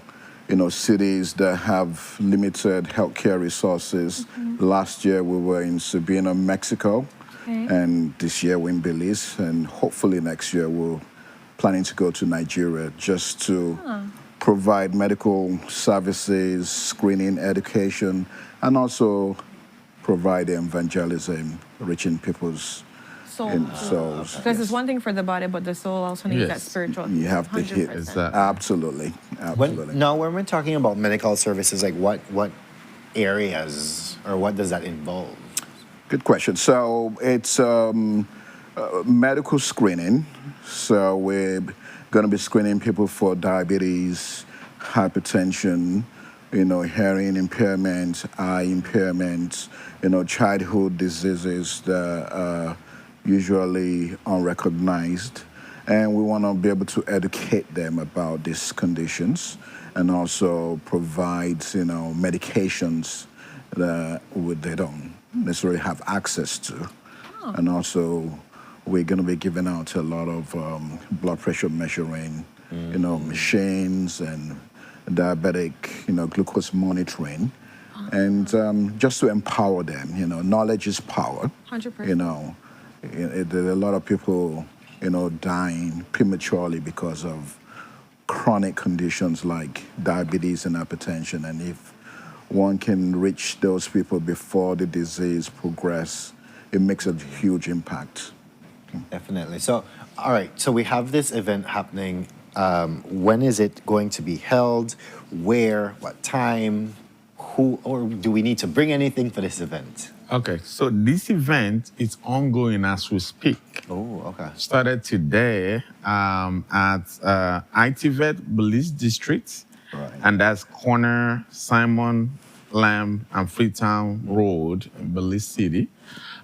cities that have limited healthcare resources. Last year we were in Sabina, Mexico, and this year we're in Belize, and hopefully next year we're planning to go to Nigeria just to provide medical services, screening, education, and also provide evangelism, reaching people's souls. Because it's one thing for the body, but the soul also needs that spiritual. You have to hit 100%. Absolutely. Now, when we're talking about medical services, like what areas or what does that involve? Good question. So it's medical screening. So we're going to be screening people for diabetes, hypertension, hearing impairment, eye impairment, childhood diseases that are usually unrecognized. And we want to be able to educate them about these conditions and also provide, medications that they don't necessarily have access to. And also, we're going to be giving out a lot of blood pressure measuring, machines and diabetic, glucose monitoring. And just to empower them, knowledge is power. 100%. There are a lot of people, dying prematurely because of chronic conditions like diabetes and hypertension. And if one can reach those people before the disease progress, it makes a huge impact. Definitely. So, all right. So we have this event happening. When is it going to be held? Where? What time? Who? Or do we need to bring anything for this event? Okay, so this event is ongoing as we speak. Oh, okay. Started today at ITVET Belize District, and that's corner Simon, Lamb, and Freetown Road in Belize City.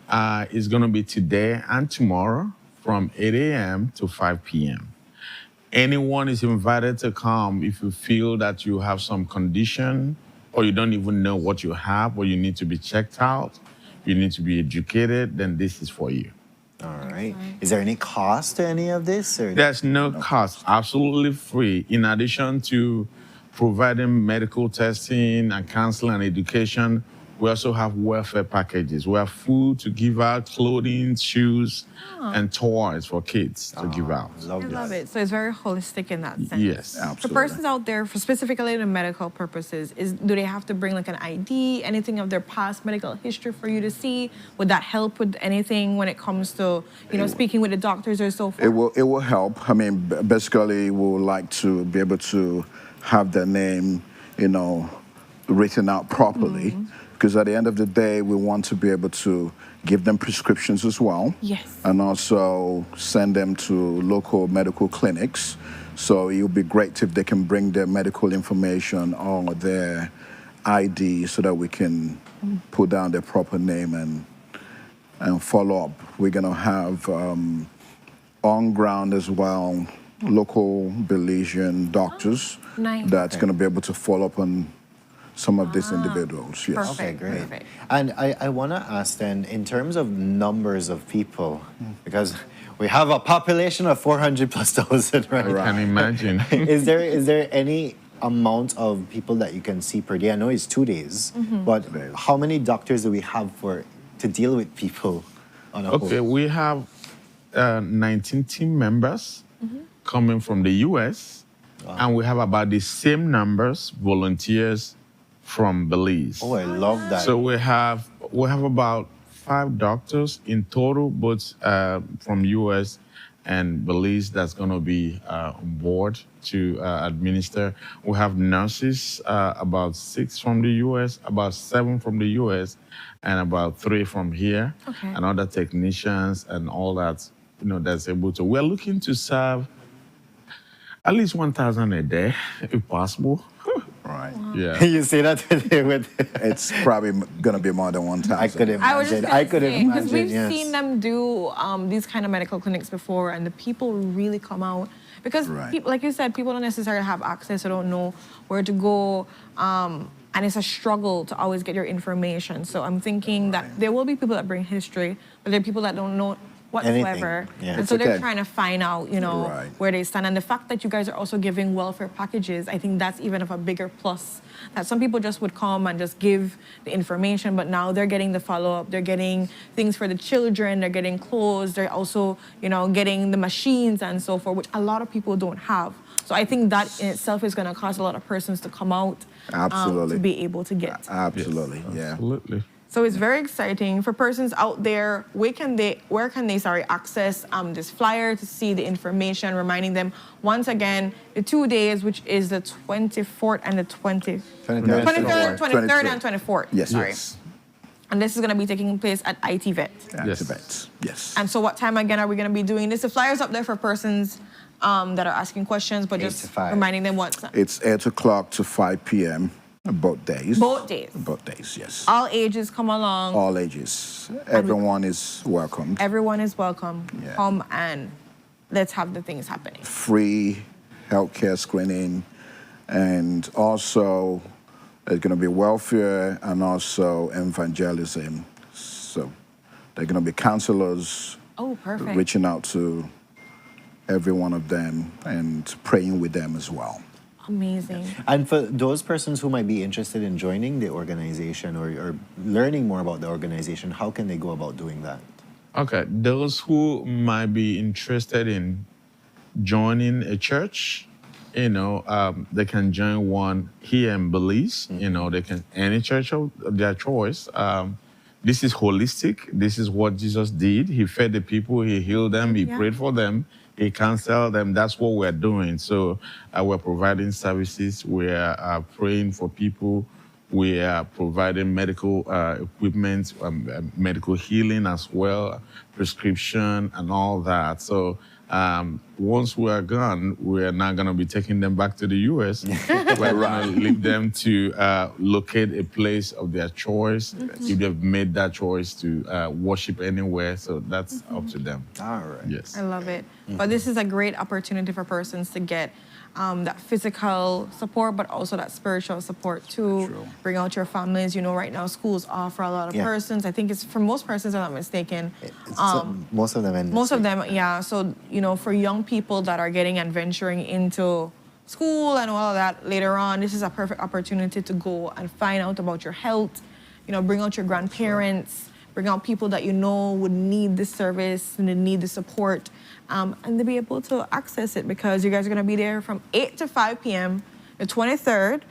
It's going to be today and tomorrow from 8 a.m. to 5 p.m. anyone is invited to come if you feel that you have some condition or you don't even know what you have or you need to be checked out, you need to be educated, then this is for you. All right. Is there any cost to any of this? Or? There's no cost, absolutely free. In addition to providing medical testing and counseling and education, we also have welfare packages. We have food to give out, clothing, shoes, and toys for kids to give out. I love it. So it's very holistic in that sense. Yes, For persons out there, for specifically the medical purposes, do they have to bring like an ID, anything of their past medical history for you to see? Would that help with anything when it comes to, speaking with the doctors or so forth? It will help. I mean, basically, we would like to be able to have their name, written out properly. Because at the end of the day, we want to be able to give them prescriptions as well. Yes. And also send them to local medical clinics. So it would be great if they can bring their medical information or their ID so that we can put down their proper name and follow up. We're going to have on ground as well local Belizean doctors that's going to be able to follow up on some of these individuals. Yes. Okay, great. And I want to ask then, in terms of numbers of people, because we have a population of 400 plus thousand, right? I can imagine. Is there any amount of people that you can see per day? I know it's 2 days, but how many doctors do we have to deal with people on a whole? Okay, we have 19 team members coming from the U.S., and we have about the same numbers volunteers from Belize. Oh, I love that. So we have about 5 doctors in total, both from U.S. and Belize, that's going to be on board to administer. We have nurses, about 6 from the U.S., about 7 from the U.S., and about 3 from here, and other technicians and all that, that's able to. We're looking to serve at least 1,000 a day, if possible. Right. Yeah. You say that with it's probably going to be more than 1,000. I could imagine. I was just gonna say, because we've yes. seen them do these kind of medical clinics before, and the people really come out. Because, people, like you said, people don't necessarily have access or don't know where to go. And it's a struggle to always get your information. So I'm thinking that there will be people that bring history, but there are people that don't know whatsoever. Yeah. And so they're trying to find out, where they stand. And the fact that you guys are also giving welfare packages, I think that's even of a bigger plus. That some people just would come and just give the information, but now they're getting the follow-up. They're getting things for the children. They're getting clothes. They're also, getting the machines and so forth, which a lot of people don't have. So I think that in itself is going to cause a lot of persons to come out to be able to get. Absolutely, yes. Absolutely. So it's very exciting for persons out there. Where can they access this flyer to see the information? Reminding them once again the 2 days, which is the 24th and the 23rd and 24th. Yes. Sorry. Yes. And this is going to be taking place at IT Vet. Yes. Yes. And so what time again are we going to be doing this? The flyer's up there for persons that are asking questions, but just reminding them what time. It's 8 o'clock to 5 p.m. Both days. Both days. Both days, yes. All ages come along. All ages. Everyone is welcome. Everyone is welcome. Yeah. Come and let's have the things happening. Free healthcare screening, and also there's going to be welfare and also evangelism. So there are going to be counselors reaching out to every one of them and praying with them as well. Amazing. And for those persons who might be interested in joining the organization or learning more about the organization, how can they go about doing that? Okay, those who might be interested in joining a church, they can join one here in Belize. They can any church of their choice. This is holistic. This is what Jesus did. He fed the people. He healed them. He prayed for them. He counseled them. That's what we're doing. So we're providing services. We're praying for people. We are providing medical equipment, medical healing as well, prescription and all that. So once we are gone, we are not going to be taking them back to the U.S. We're going to leave them to locate a place of their choice if they've made that choice to worship anywhere. So that's up to them. All right. Yes. I love it. But this is a great opportunity for persons to get that physical support, but also that spiritual support too. True. Bring out your families. You know, right now school's off for a lot of persons. I think it's for most persons, if I'm not mistaken. Most of them end. Most of them, yeah. So, you know, for young people that are getting and venturing into school and all of that later on, this is a perfect opportunity to go and find out about your health. You know, bring out your grandparents, bring out people that you know would need this service and need the support, and to be able to access it, because you guys are going to be there from 8 to 5 p.m. the 23rd,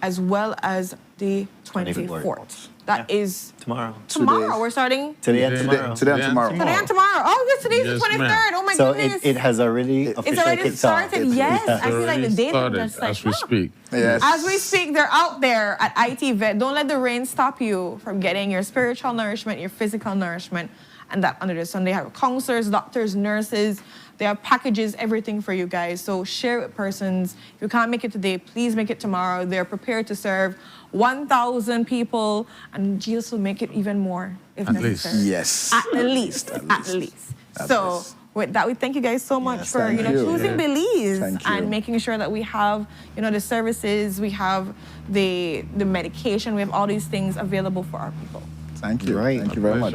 as well as the 24th. That is tomorrow. Tomorrow. We're starting Today and tomorrow. Today and tomorrow. Today and tomorrow. Oh, yes, today's the 23rd. Oh my so goodness. it has already officially It's already kicked started. off. Yes, I feel like the date is just like as we speak. Yes. As we speak, they're out there at IT Vet. Don't let the rain stop you from getting your spiritual nourishment, your physical nourishment, and that under the sun. They have counselors, doctors, nurses. They have packages, everything for you guys. So share it with persons. If you can't make it today, please make it tomorrow. They're prepared to serve 1,000 people, and Jesus will make it even more if necessary. Yes. At the least. At least. So with that, we thank you guys so much for choosing Belize and making sure that we have the services, we have the medication, we have all these things available for our people. Thank you. Right. Thank you very much.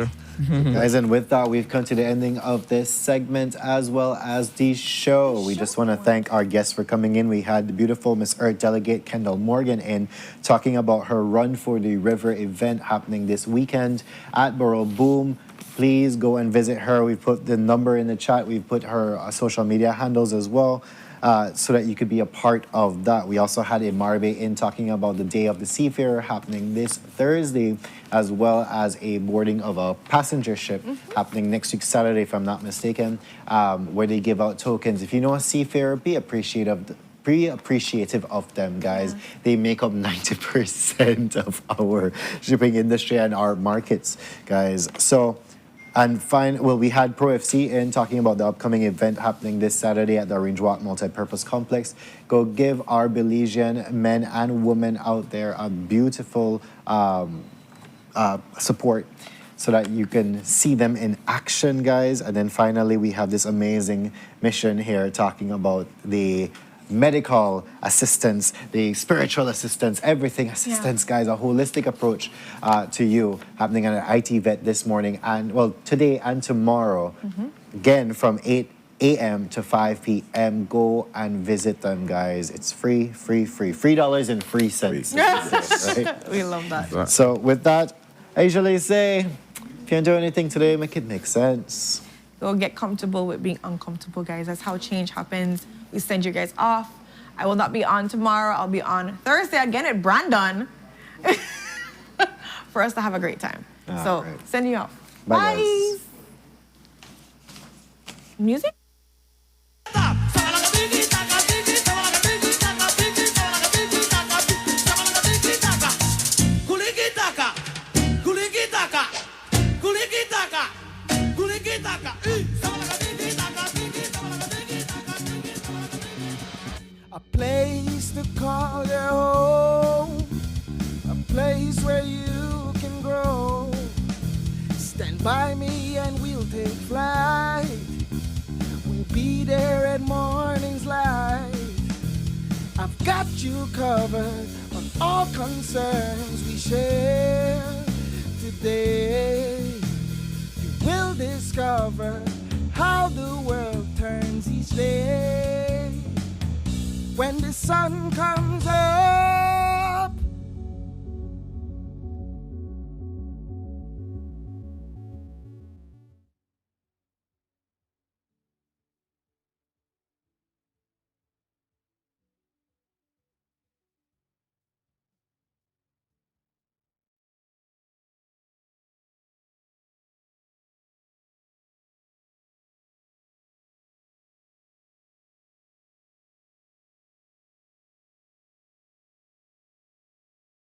Guys, and with that, we've come to the ending of this segment as well as the show. We just want to thank our guests for coming in. We had the beautiful Miss Earth delegate Kendall Morgan in talking about her Run for the River event happening this weekend at Borough Boom. Please go and visit her. We've put the number in the chat. We've put her social media handles as well. So that you could be a part of that. We also had a Marbe in talking about the Day of the Seafarer happening this Thursday, as well as a boarding of a passenger ship happening next week Saturday, if I'm not mistaken, where they give out tokens. If you know a seafarer, be appreciative of them, guys. They make up 90% of our shipping industry and our markets, guys. So. And we had Pro FC in talking about the upcoming event happening this Saturday at the Orange Walk Multipurpose Complex. Go give our Belizean men and women out there a beautiful support so that you can see them in action, guys. And then finally, we have this amazing mission here talking about the medical assistance, the spiritual assistance, everything assistance, guys, a holistic approach to you happening at an IT Vet this morning and, today and tomorrow, again, from 8 a.m. to 5 p.m. Go and visit them, guys. It's free. $3 and free cents. Right? We love that. So with that, I usually say, if you don't do anything today, make it make sense. Go get comfortable with being uncomfortable, guys. That's how change happens. We send you guys off. I will not be on tomorrow. I'll be on Thursday again at Brandon for us to have a great time. Send you off. Bye, guys. Music? A place to call your home, a place where you can grow. Stand by me and we'll take flight. We'll be there at morning's light. I've got you covered on all concerns we share today. You will discover how the world turns each day. When the sun comes up